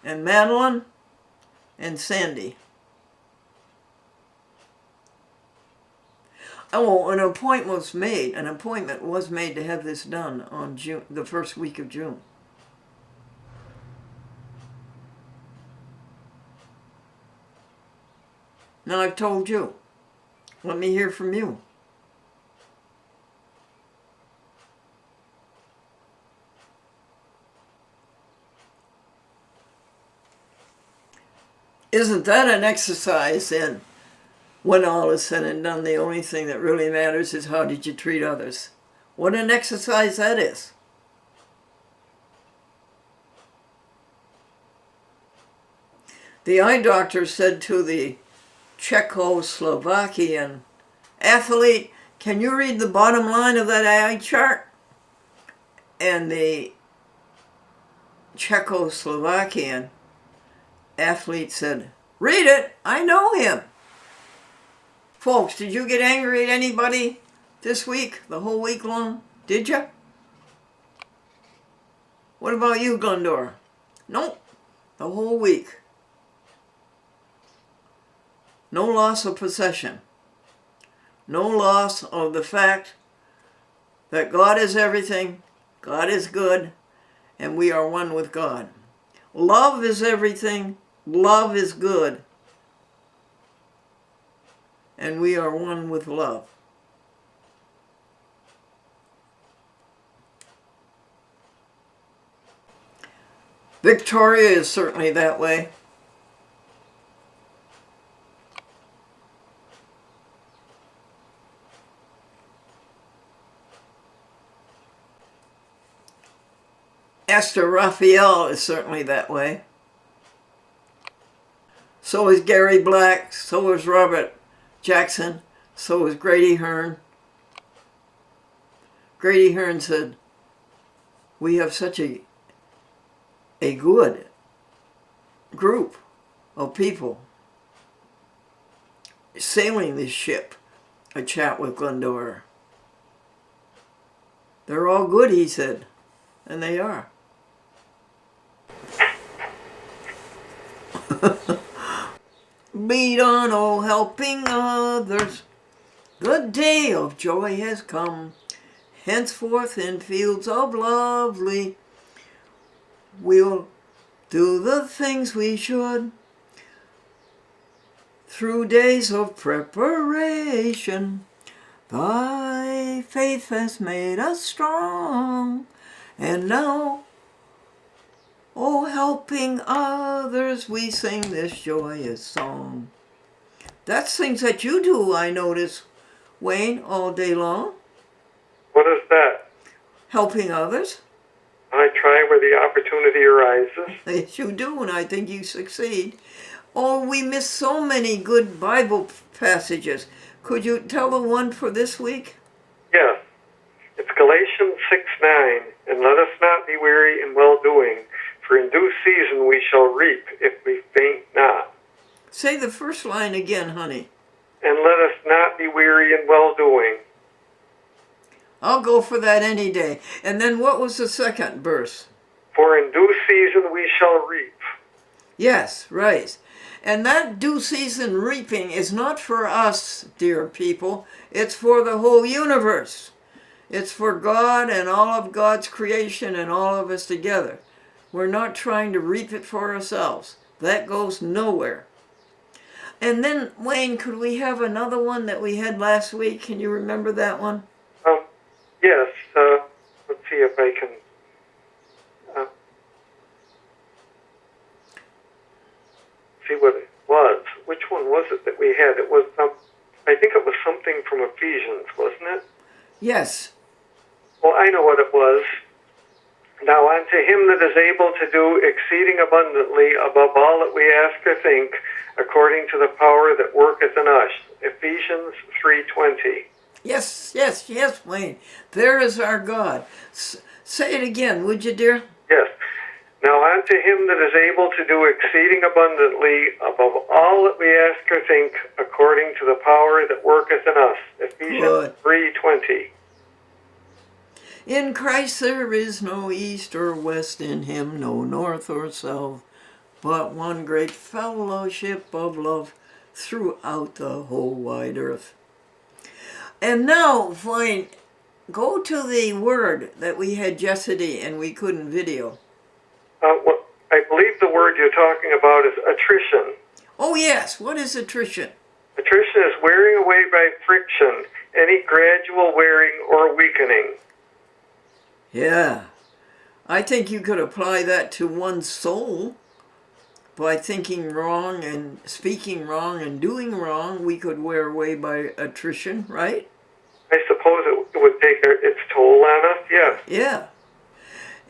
and Madeline, and Sandy. Oh, an appointment was made. An appointment was made to have this done on June, the first week of June. Now I've told you. Let me hear from you. Isn't that an exercise in when all is said and done, the only thing that really matters is how did you treat others? What an exercise that is. The eye doctor said to the Czechoslovakian athlete, can you read the bottom line of that eye chart? And the Czechoslovakian athlete said, read it, I know him. Folks, did you get angry at anybody this week, the whole week long? Did you? What about you, Glendora? Nope, the whole week. No loss of possession. No loss of the fact that God is everything, God is good, and we are one with God. Love is everything, love is good, and we are one with love. Victoria is certainly that way. Esther Raphael is certainly that way. So is Gary Black, so is Robert Jackson, so is Grady Hearn. Grady Hearn said, we have such a good group of people sailing this ship, a chat with Glendora. They're all good, he said, and they are. Lead on, oh, helping others. The day of joy has come. Henceforth in fields of lovely, we'll do the things we should. Through days of preparation, thy faith has made us strong. And now, oh, helping others, we sing this joyous song. That's things that you do, I notice, Wayne, all day long. What is that? Helping others. I try where the opportunity arises. Yes, you do, and I think you succeed. Oh, we miss so many good Bible passages. Could you tell the one for this week? Yes. It's Galatians 6:9. And let us not be weary in well-doing, for in due season we shall reap if we faint not. Say the first line again, honey. And let us not be weary in well-doing. I'll go for that any day. And then what was the second verse? For in due season we shall reap. Yes, right. And that due season reaping is not for us, dear people. It's for the whole universe. It's for God and all of God's creation and all of us together. We're not trying to reap it for ourselves. That goes nowhere. And then, Wayne, could we have another one that we had last week? Can you remember that one? Yes. Let's see if I can. See what it was. Which one was it that we had? It was I think it was something from Ephesians, wasn't it? Yes. Well, I know what it was. Now unto him that is able to do exceeding abundantly above all that we ask or think, according to the power that worketh in us. Ephesians 3:20. Yes, yes, yes, Wayne. There is our God. Say it again, would you, dear? Yes. Now unto him that is able to do exceeding abundantly above all that we ask or think, according to the power that worketh in us. Ephesians 3:20. In Christ there is no east or west, in him no north or south, but one great fellowship of love throughout the whole wide earth. And now, Wayne, go to the word that we had yesterday and we couldn't video. Well, I believe the word you're talking about is attrition. Oh yes, what is attrition? Attrition is wearing away by friction, any gradual wearing or weakening. Yeah, I think you could apply that to one's soul. By thinking wrong and speaking wrong and doing wrong, we could wear away by attrition, right? I suppose it would take its toll on us, yes. Yeah.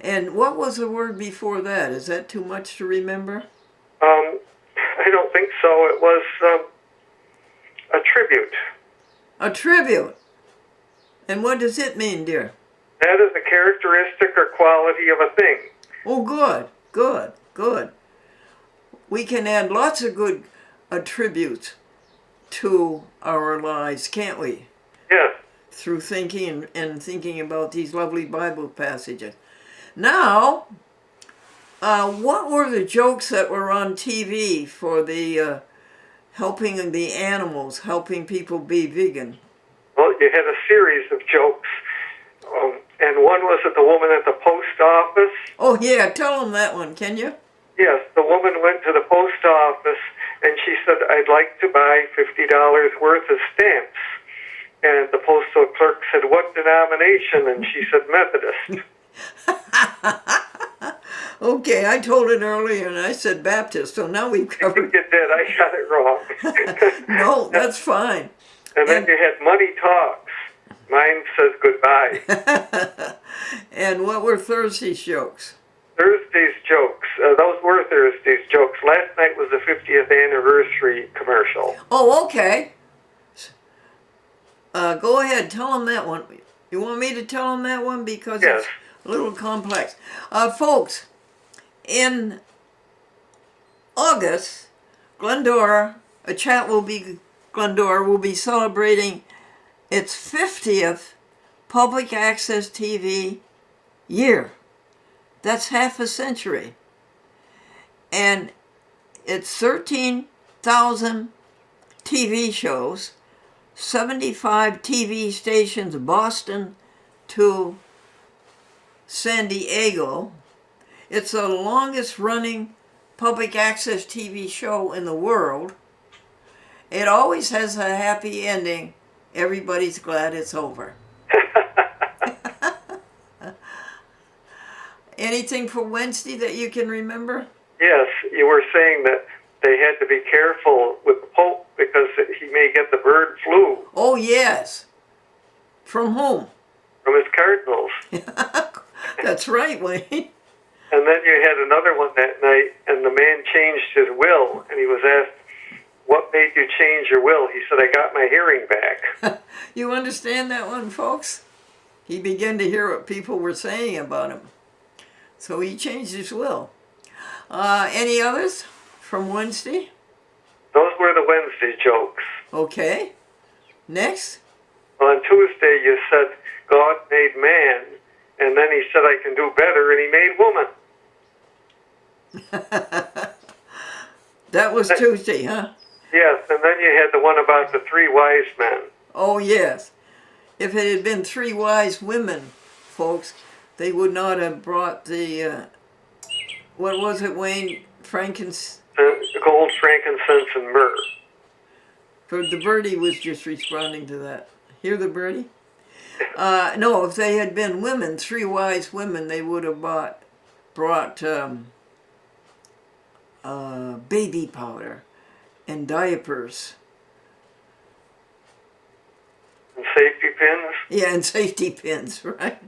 And what was the word before that? Is that too much to remember? I don't think so. It was a tribute. A tribute. And what does it mean, dear? That is a characteristic or quality of a thing. Oh, good, good, good. We can add lots of good attributes to our lives, can't we? Yes. Through thinking and thinking about these lovely Bible passages. Now, what were the jokes that were on TV for the helping the animals, helping people be vegan? Well, you had a series of jokes, and one was at the woman at the post office. Oh yeah, tell them that one, can you? Yes, the woman went to the post office, and she said, I'd like to buy $50 worth of stamps. And the postal clerk said, what denomination? And she said, Methodist. Okay, I told it earlier and I said Baptist, so now we've I think covered. you did. I got it wrong. No, that's fine. And then you had Money Talks. Mine says goodbye. And what were Thursday's jokes? Thursday's jokes. Those were Thursday's jokes. Last night was the 50th anniversary commercial. Oh, okay. Go ahead, tell them that one. You want me to tell them that one? Because Yes. it's a little complex. Folks, in August, Glendora, a chat will be Glendora will be celebrating its 50th public access TV year. That's half a century. And it's 13,000 TV shows, 75 TV stations, Boston to San Diego. It's the longest running public access TV show in the world. It always has a happy ending. Everybody's glad it's over. Anything for Wednesday that you can remember? Yes, you were saying that they had to be careful with the Pope because he may get the bird flu. Oh, yes. From whom? From his cardinals. That's right, Wayne. And then you had another one that night, and the man changed his will, and he was asked, "What made you change your will?" He said, "I got my hearing back." You understand that one, folks? He began to hear what people were saying about him. So he changed his will. Any others from Wednesday? Those were the Wednesday jokes. Okay. Next? On Tuesday, you said, "God made man," and then he said, "I can do better," and he made woman. That was Tuesday, huh? Yes, and then you had the one about the three wise men. Oh, yes. If it had been three wise women, folks, they would not have brought the, what was it, Wayne? Gold, frankincense, and myrrh. For the birdie was just responding to that. Hear the birdie? No, if they had been women, three wise women, they would have brought baby powder and diapers. And safety pins. Yeah, and safety pins, right?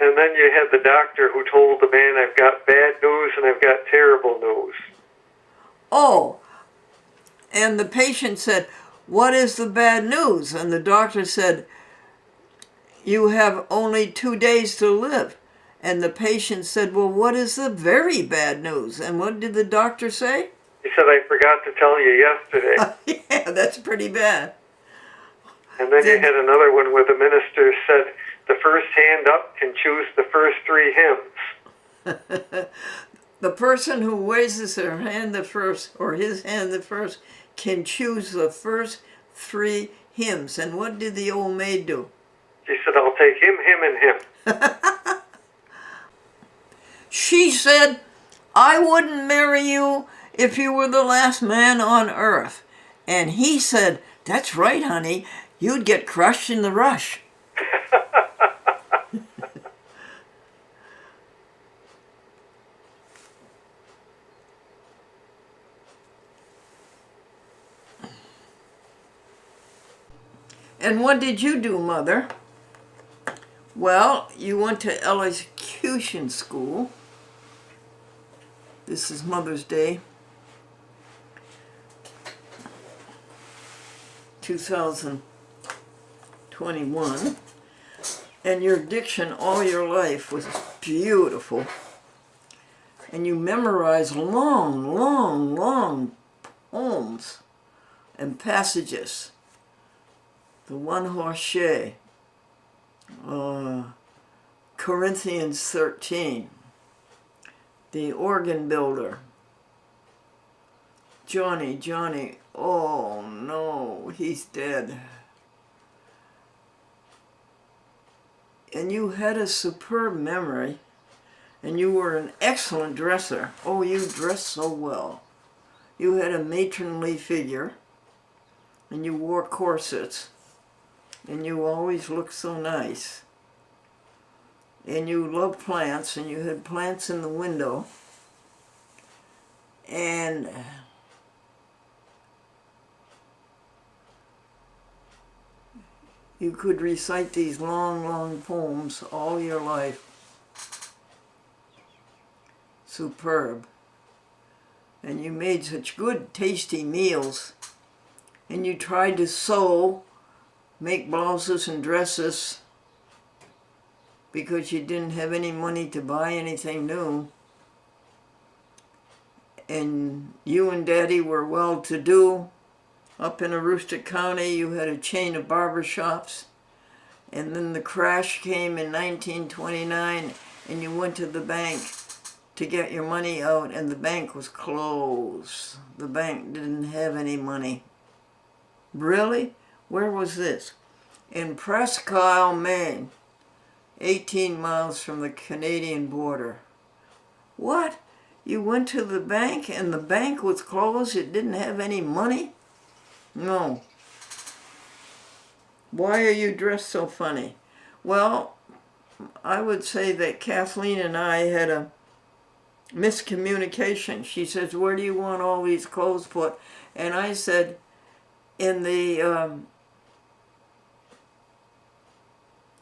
And then you had the doctor who told the man, "I've got bad news and I've got terrible news." Oh, and the patient said, "What is the bad news?" And the doctor said, "You have only 2 days to live." And the patient said, "Well, what is the very bad news?" And what did the doctor say? He said, "I forgot to tell you yesterday." Yeah, that's pretty bad. And then you had another one where the minister said, "The first hand up can choose the first three hymns." The person who raises their hand the first, or his hand the first, can choose the first three hymns. And what did the old maid do? She said, "I'll take him, him, and him." She said, "I wouldn't marry you if you were the last man on earth." And he said, "That's right, honey. You'd get crushed in the rush." And what did you do, Mother? Well, you went to elocution school. This is Mother's Day, 2021. And your diction all your life was beautiful. And you memorized long, long, long poems and passages. The One Horse Shay, Corinthians 13, The Organ Builder, Johnny, oh no, he's dead. And you had a superb memory, and you were an excellent dresser. Oh, you dressed so well. You had a matronly figure, and you wore corsets. And you always looked so nice. And you loved plants, and you had plants in the window. And you could recite these long, long poems all your life. Superb. And you made such good, tasty meals. And you tried to sew, make blouses and dresses, because you didn't have any money to buy anything new. and you and Daddy were well-to-do. Up in Aroostook County, you had a chain of barber shops. And then the crash came in 1929, and you went to the bank to get your money out, and the bank was closed. The bank didn't have any money. Really? Where was this? In Presque Isle, Maine, 18 miles from the Canadian border. What? You went to the bank and the bank was closed? It didn't have any money? No. Why are you dressed so funny? Well, I would say that Kathleen and I had a miscommunication. She says, where do you want all these clothes put? And I said, in the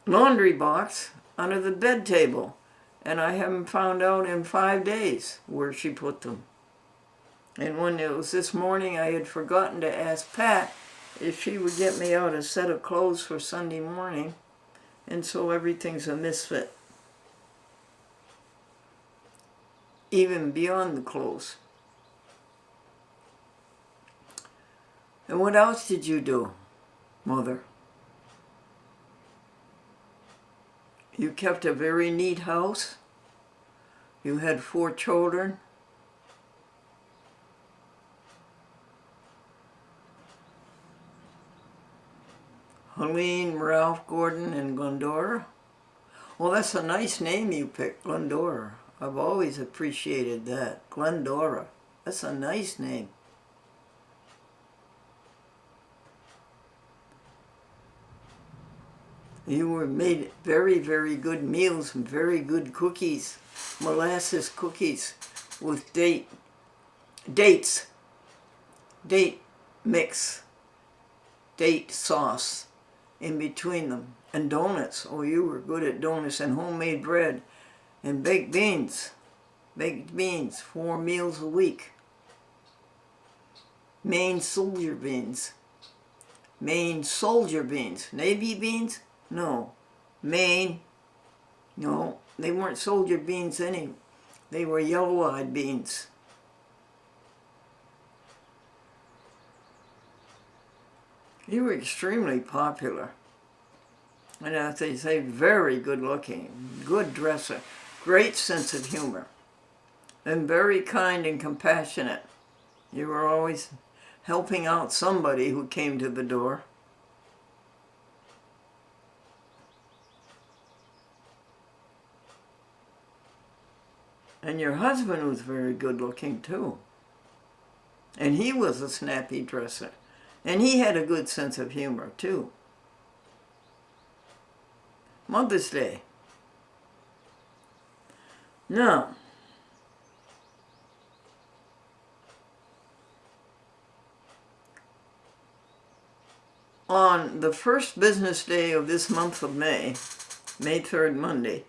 laundry box under the bed table. And I haven't found out in 5 days where she put them. And when it was this morning, I had forgotten to ask Pat if she would get me out a set of clothes for Sunday morning. And so everything's a misfit. Even beyond the clothes. And what else did you do, Mother? You kept a very neat house. You had 4 children. Helene, Ralph, Gordon, and Glendora. Well, that's a nice name you picked, Glendora. I've always appreciated that. Glendora. That's a nice name. You were made very, very good meals and very good cookies. Molasses cookies with dates. Date mix. Date sauce in between them. And donuts. Oh, you were good at donuts and homemade bread. And baked beans. Baked beans. 4 meals a week. Maine soldier beans. Maine soldier beans. Navy beans? No. Maine. No. They weren't soldier beans any. They were yellow-eyed beans. You were extremely popular. And as they say, very good looking, good dresser, great sense of humor, and very kind and compassionate. You were always helping out somebody who came to the door. And your husband was very good looking too. And he was a snappy dresser. And he had a good sense of humor too. Mother's Day. Now, on the first business day of this month of May, May 3rd, Monday,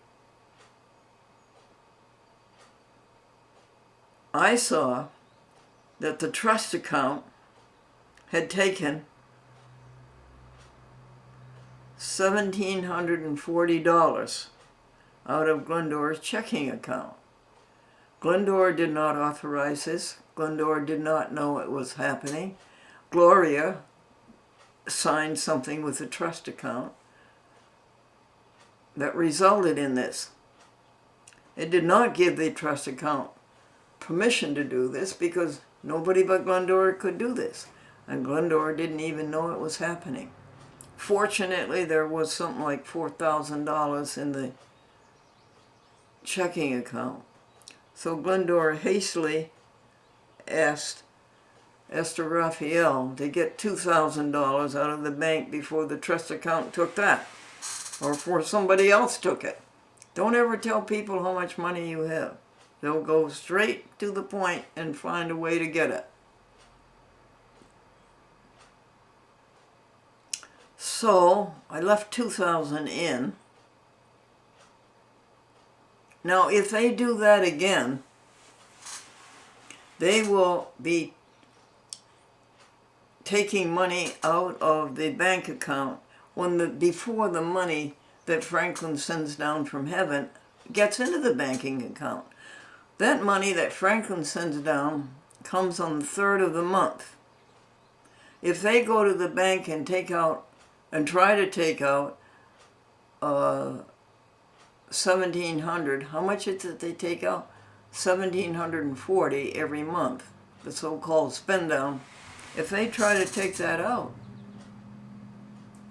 I saw that the trust account had taken $1,740 out of Glendora's checking account. Glendora did not authorize this. Glendora did not know it was happening. Gloria signed something with the trust account that resulted in this. It did not give the trust account permission to do this because nobody but Glendora could do this. And Glendora didn't even know it was happening. Fortunately, there was something like $4,000 in the checking account. So Glendora hastily asked Esther Raphael to get $2,000 out of the bank before the trust account took that, or before somebody else took it. Don't ever tell people how much money you have. They'll go straight to the point and find a way to get it. So I left 2,000 in. Now, if they do that again, they will be taking money out of the bank account before the money that Franklin sends down from heaven gets into the banking account. That money that Franklin sends down comes on the 3rd of the month. If they go to the bank and try to take out $1,700, how much is it they take out? $1,740 every month, the so-called spend down. If they try to take that out,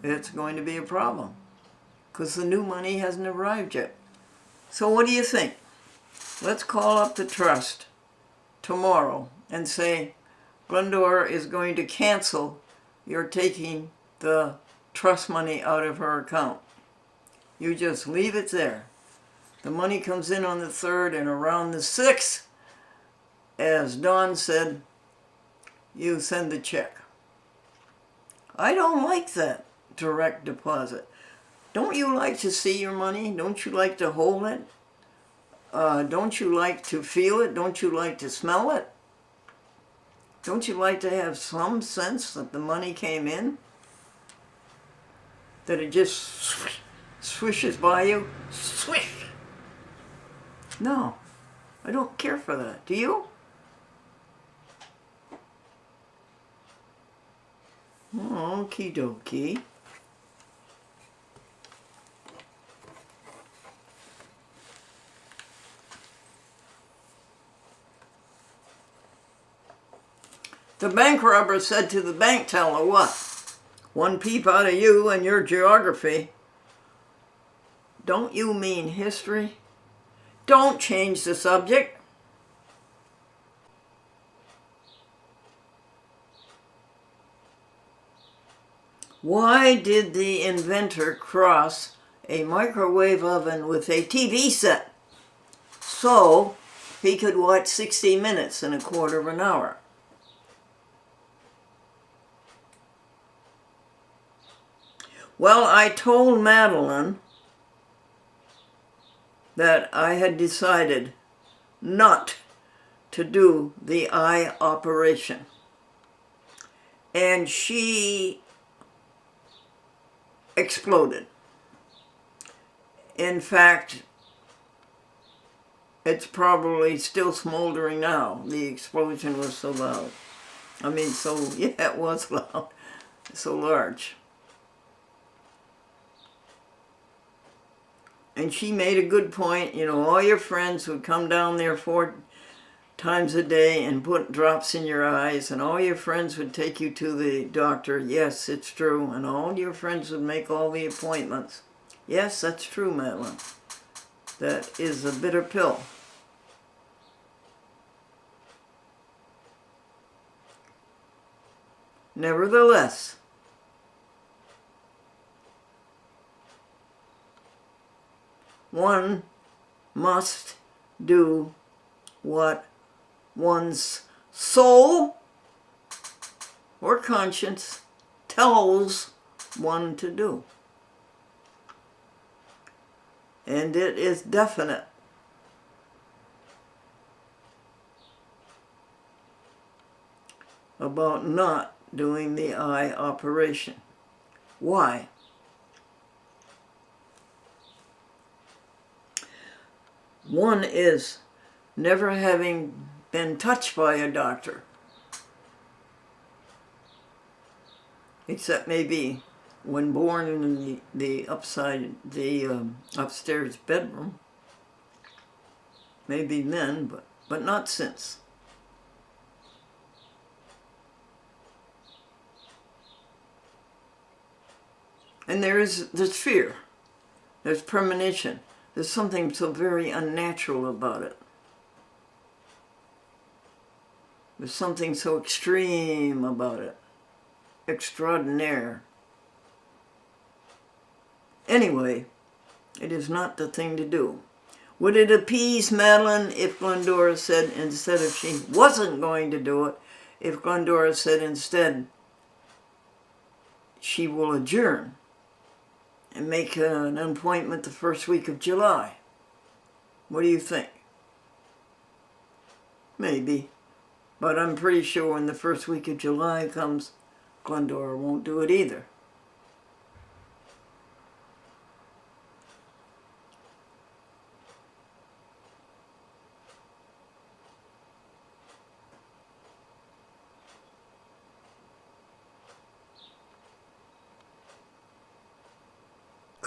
it's going to be a problem because the new money hasn't arrived yet. So what do you think? Let's call up the trust tomorrow and say, Glendora is going to cancel your taking the trust money out of her account. You just leave it there. The money comes in on the 3rd, and around the 6th, as Dawn said, you send the check. I don't like that direct deposit. Don't you like to see your money? Don't you like to hold it? Don't you like to feel it? Don't you like to smell it? Don't you like to have some sense that the money came in? That it just swishes by you? Swish! No, I don't care for that. Do you? Okie dokie. The bank robber said to the bank teller, what? One peep out of you and your geography. Don't you mean history? Don't change the subject. Why did the inventor cross a microwave oven with a TV set? So he could watch 60 Minutes in a quarter of an hour. Well, I told Madeline that I had decided not to do the eye operation. And she exploded. In fact, it's probably still smoldering now. The explosion was so loud. It was loud, so large. And she made a good point, all your friends would come down there 4 times a day and put drops in your eyes, and all your friends would take you to the doctor. Yes, it's true. And all your friends would make all the appointments. Yes, that's true, Madeline. That is a bitter pill. Nevertheless, one must do what one's soul or conscience tells one to do. And it is definite. About not doing the eye operation. Why? One is never having been touched by a doctor, except maybe when born in the upstairs bedroom. Maybe then, but not since. And there's fear. There's premonition. There's something so very unnatural about it. There's something so extreme about it. Extraordinaire. Anyway, it is not the thing to do. Would it appease Madeline if Glendora said, instead, if she wasn't going to do it, if Glendora said instead she will adjourn and make an appointment the first week of July? What do you think? Maybe. But I'm pretty sure when the first week of July comes, Glendora won't do it either.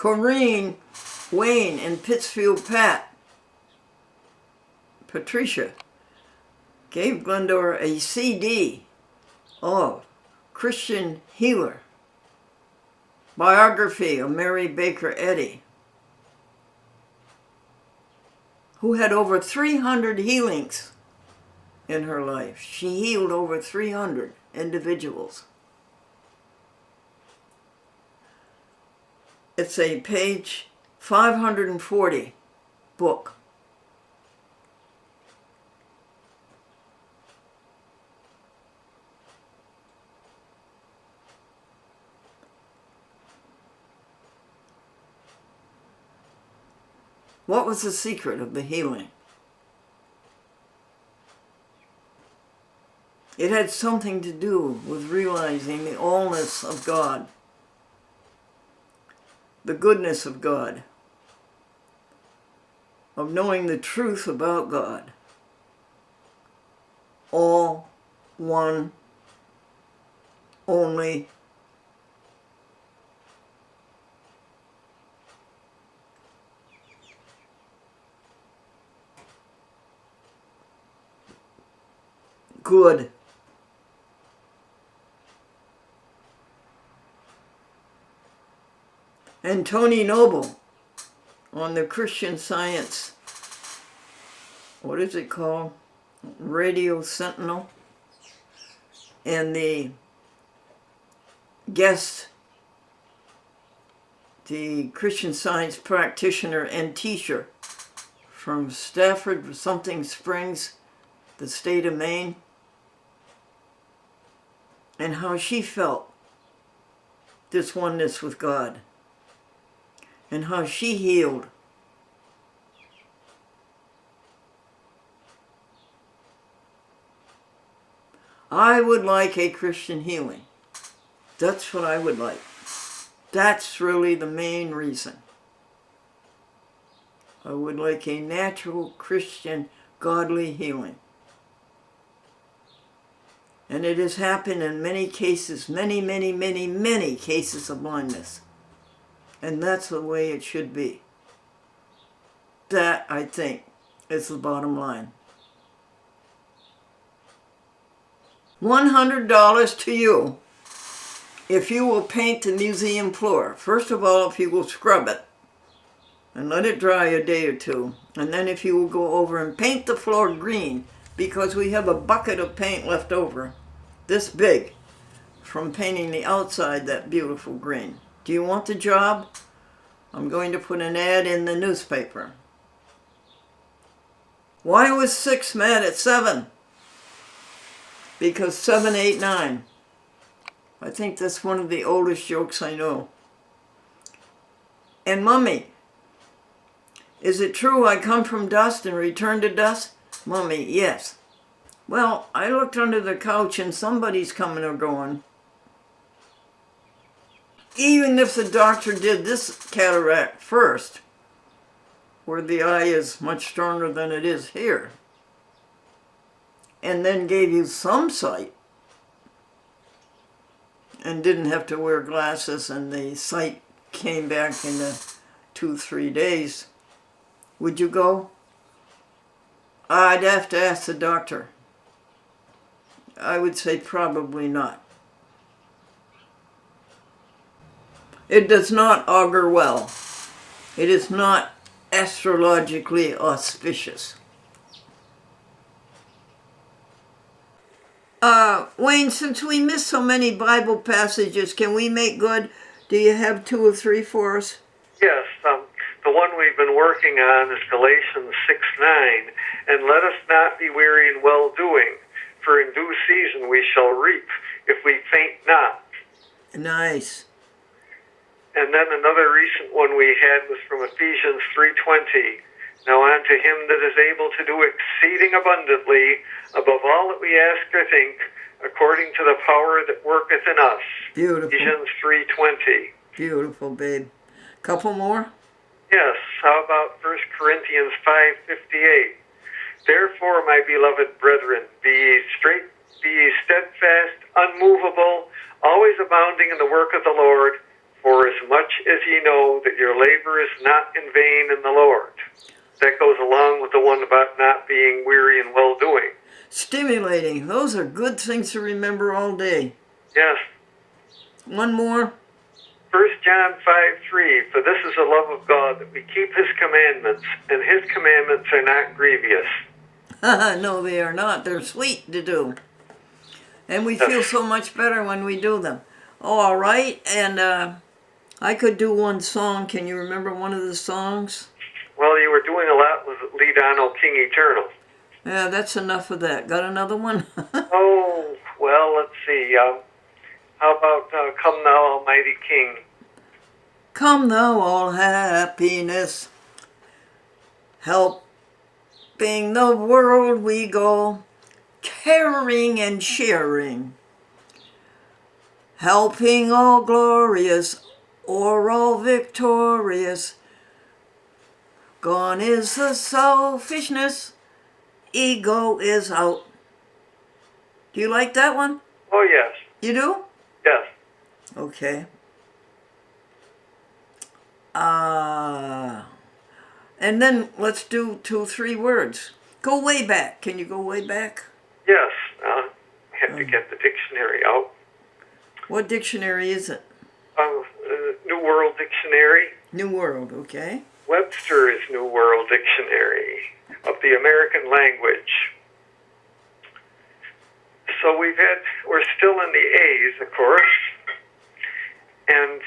Corrine, Wayne, and Pittsfield Patricia gave Glendora a CD of Christian Healer, biography of Mary Baker Eddy, who had over 300 healings in her life. She healed over 300 individuals. It's a page 540 book. What was the secret of the healing? It had something to do with realizing the allness of God, the goodness of God, of knowing the truth about God. All, one, only, good. And Tony Noble on the Christian Science, what is it called? Radio Sentinel. And the guest, the Christian Science practitioner and teacher from Stafford something Springs, the state of Maine, and how she felt this oneness with God, and how she healed. I would like a Christian healing. That's what I would like. That's really the main reason. I would like a natural Christian godly healing. And it has happened in many cases, many, many, many, many cases of blindness. And that's the way it should be. That, I think, is the bottom line. $100 to you if you will paint the museum floor. First of all, if you will scrub it and let it dry a day or two. And then if you will go over and paint the floor green, because we have a bucket of paint left over, this big, from painting the outside that beautiful green. Do you want the job? I'm going to put an ad in the newspaper. Why was 6 mad at 7? Because 7, 8, 9. I think that's one of the oldest jokes I know. And Mummy, is it true I come from dust and return to dust? Mummy, yes. Well, I looked under the couch and somebody's coming or going. Even if the doctor did this cataract first, where the eye is much stronger than it is here, and then gave you some sight, and didn't have to wear glasses, and the sight came back in 2-3 days, would you go? I'd have to ask the doctor. I would say probably not. It does not augur well. It is not astrologically auspicious. Wayne, since we missed so many Bible passages, can we make good? Do you have 2 or 3 for us? Yes, the one we've been working on is Galatians 6:9, and let us not be weary in well-doing, for in due season we shall reap, if we faint not. Nice. And then another recent one we had was from Ephesians 3:20. Now unto him that is able to do exceeding abundantly above all that we ask or think, according to the power that worketh in us. Beautiful. Ephesians 3:20. Beautiful, babe. Couple more? Yes, how about 1 Corinthians 5:58? Therefore, my beloved brethren, be ye steadfast, unmovable, always abounding in the work of the Lord, For as much as ye know that your labor is not in vain in the Lord. That goes along with the one about not being weary in well-doing. Stimulating. Those are good things to remember all day. Yes. One more. 1 John 5:3, for this is the love of God, that we keep his commandments, and his commandments are not grievous. No, they are not. They're sweet to do. And we feel so much better when we do them. Oh, all right. And I could do one song. Can you remember one of the songs? Well, you were doing a lot with Lead On, O King Eternal. Yeah, that's enough of that. Got another one? Oh, well, let's see. How about Come Thou Almighty King? Come thou all happiness, helping the world we go, caring and sharing, helping all glorious, or all victorious. Gone is the selfishness, ego is out. Do you like that one? Oh, yes. You do? Yes. Okay. And then let's do 2-3 words. Go way back. Can you go way back? Yes. I have to get the dictionary out. What dictionary is it? New World Dictionary. New World, okay. Webster's New World Dictionary of the American Language. So we're still in the A's, of course. And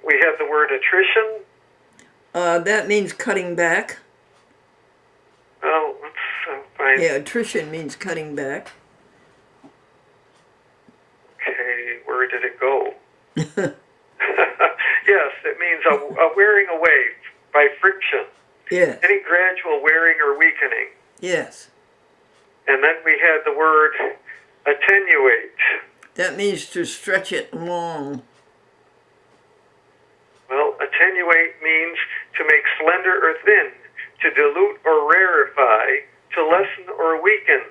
we have the word attrition. That means cutting back. Well, let's find... Yeah, attrition means cutting back. Okay, where did it go? Yes, it means a wearing away by friction. Yes. Any gradual wearing or weakening. Yes. And then we had the word attenuate. That means to stretch it long. Well, attenuate means to make slender or thin, to dilute or rarefy, to lessen or weaken,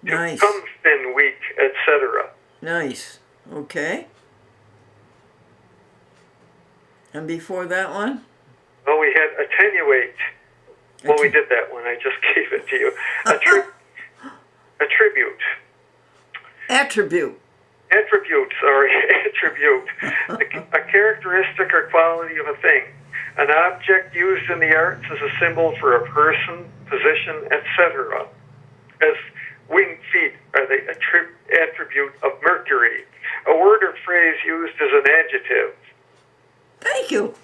to Nice. become thin, weak, etc. Nice. Okay. And before that one? Well, we had attenuate. Well, we did that one. I just gave it to you. Attribute. Attribute. Attribute, sorry. Attribute. A characteristic or quality of a thing. An object used in the arts as a symbol for a person, position, etc. As winged feet are the attribute of Mercury. A word or phrase used as an adjective. Thank you.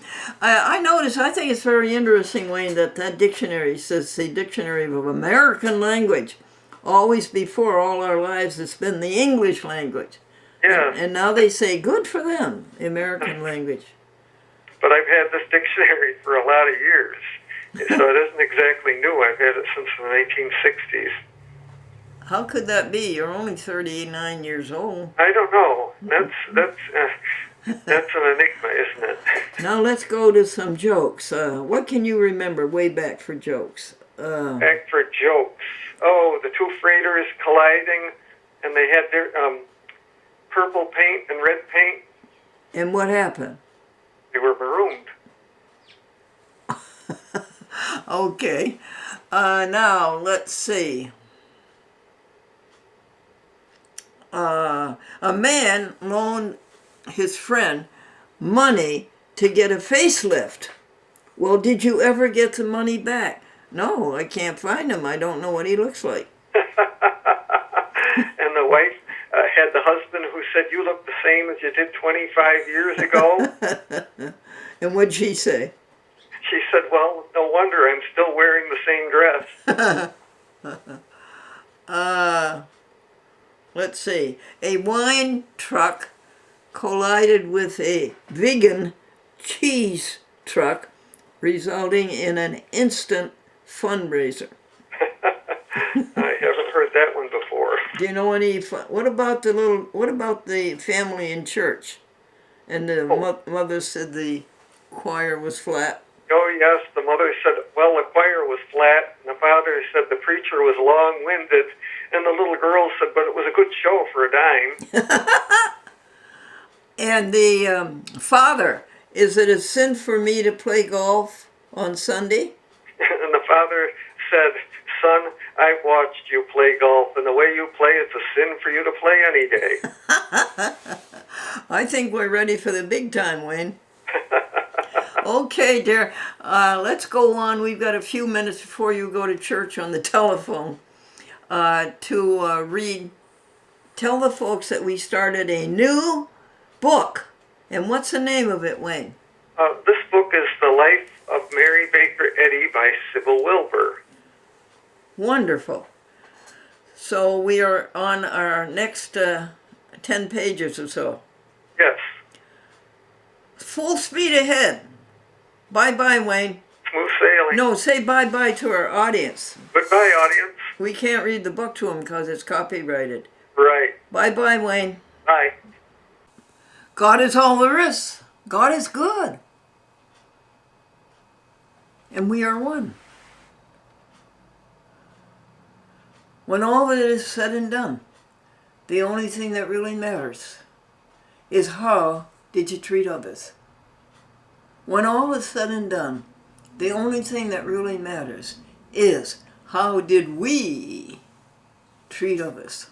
I notice, I think it's very interesting, Wayne, that dictionary says the Dictionary of American Language. Always before all our lives it's been the English language. Yeah. And now they say good for them, the American language. But I've had this dictionary for a lot of years. So it isn't exactly new. I've had it since the 1960s. How could that be? You're only 39 years old. I don't know. That's an enigma, isn't it? Now let's go to some jokes. What can you remember way back for jokes? Back for jokes. Oh, the two freighters colliding, and they had their purple paint and red paint. And what happened? They were marooned. Okay. Now, let's see. A man loaned his friend money to get a facelift. Well, did you ever get the money back? No, I can't find him. I don't know what he looks like. And the wife had the husband who said, "You look the same as you did 25 years ago." And what'd she say? She said, "Well, no wonder I'm still wearing the same dress." Let's see. A wine truck collided with a vegan cheese truck, resulting in an instant fundraiser. I haven't heard that one before. Do you know any? What about the family in church? And the mother said the choir was flat. Oh, yes, the mother said, well, the choir was flat, and the father said the preacher was long-winded, and the little girl said, but it was a good show for a dime. And the father is it a sin for me to play golf on Sunday? And the father said, son, I've watched you play golf, and the way you play, it's a sin for you to play any day. I think we're ready for the big time, Wayne. Okay, dear. Let's go on. We've got a few minutes before you go to church on the telephone to read. Tell the folks that we started a new book. And what's the name of it, Wayne? This book is The Life of Mary Baker Eddy by Sybil Wilbur. Wonderful. So we are on our next 10 pages or so. Yes. Full speed ahead. Bye-bye, Wayne. Smooth sailing. No, say bye-bye to our audience. Goodbye, audience. We can't read the book to them because it's copyrighted. Right. Bye-bye, Wayne. Bye. God is all there is. God is good. And we are one. When all of it is said and done, the only thing that really matters is how did you treat others. When all is said and done, the only thing that really matters is how did we treat others.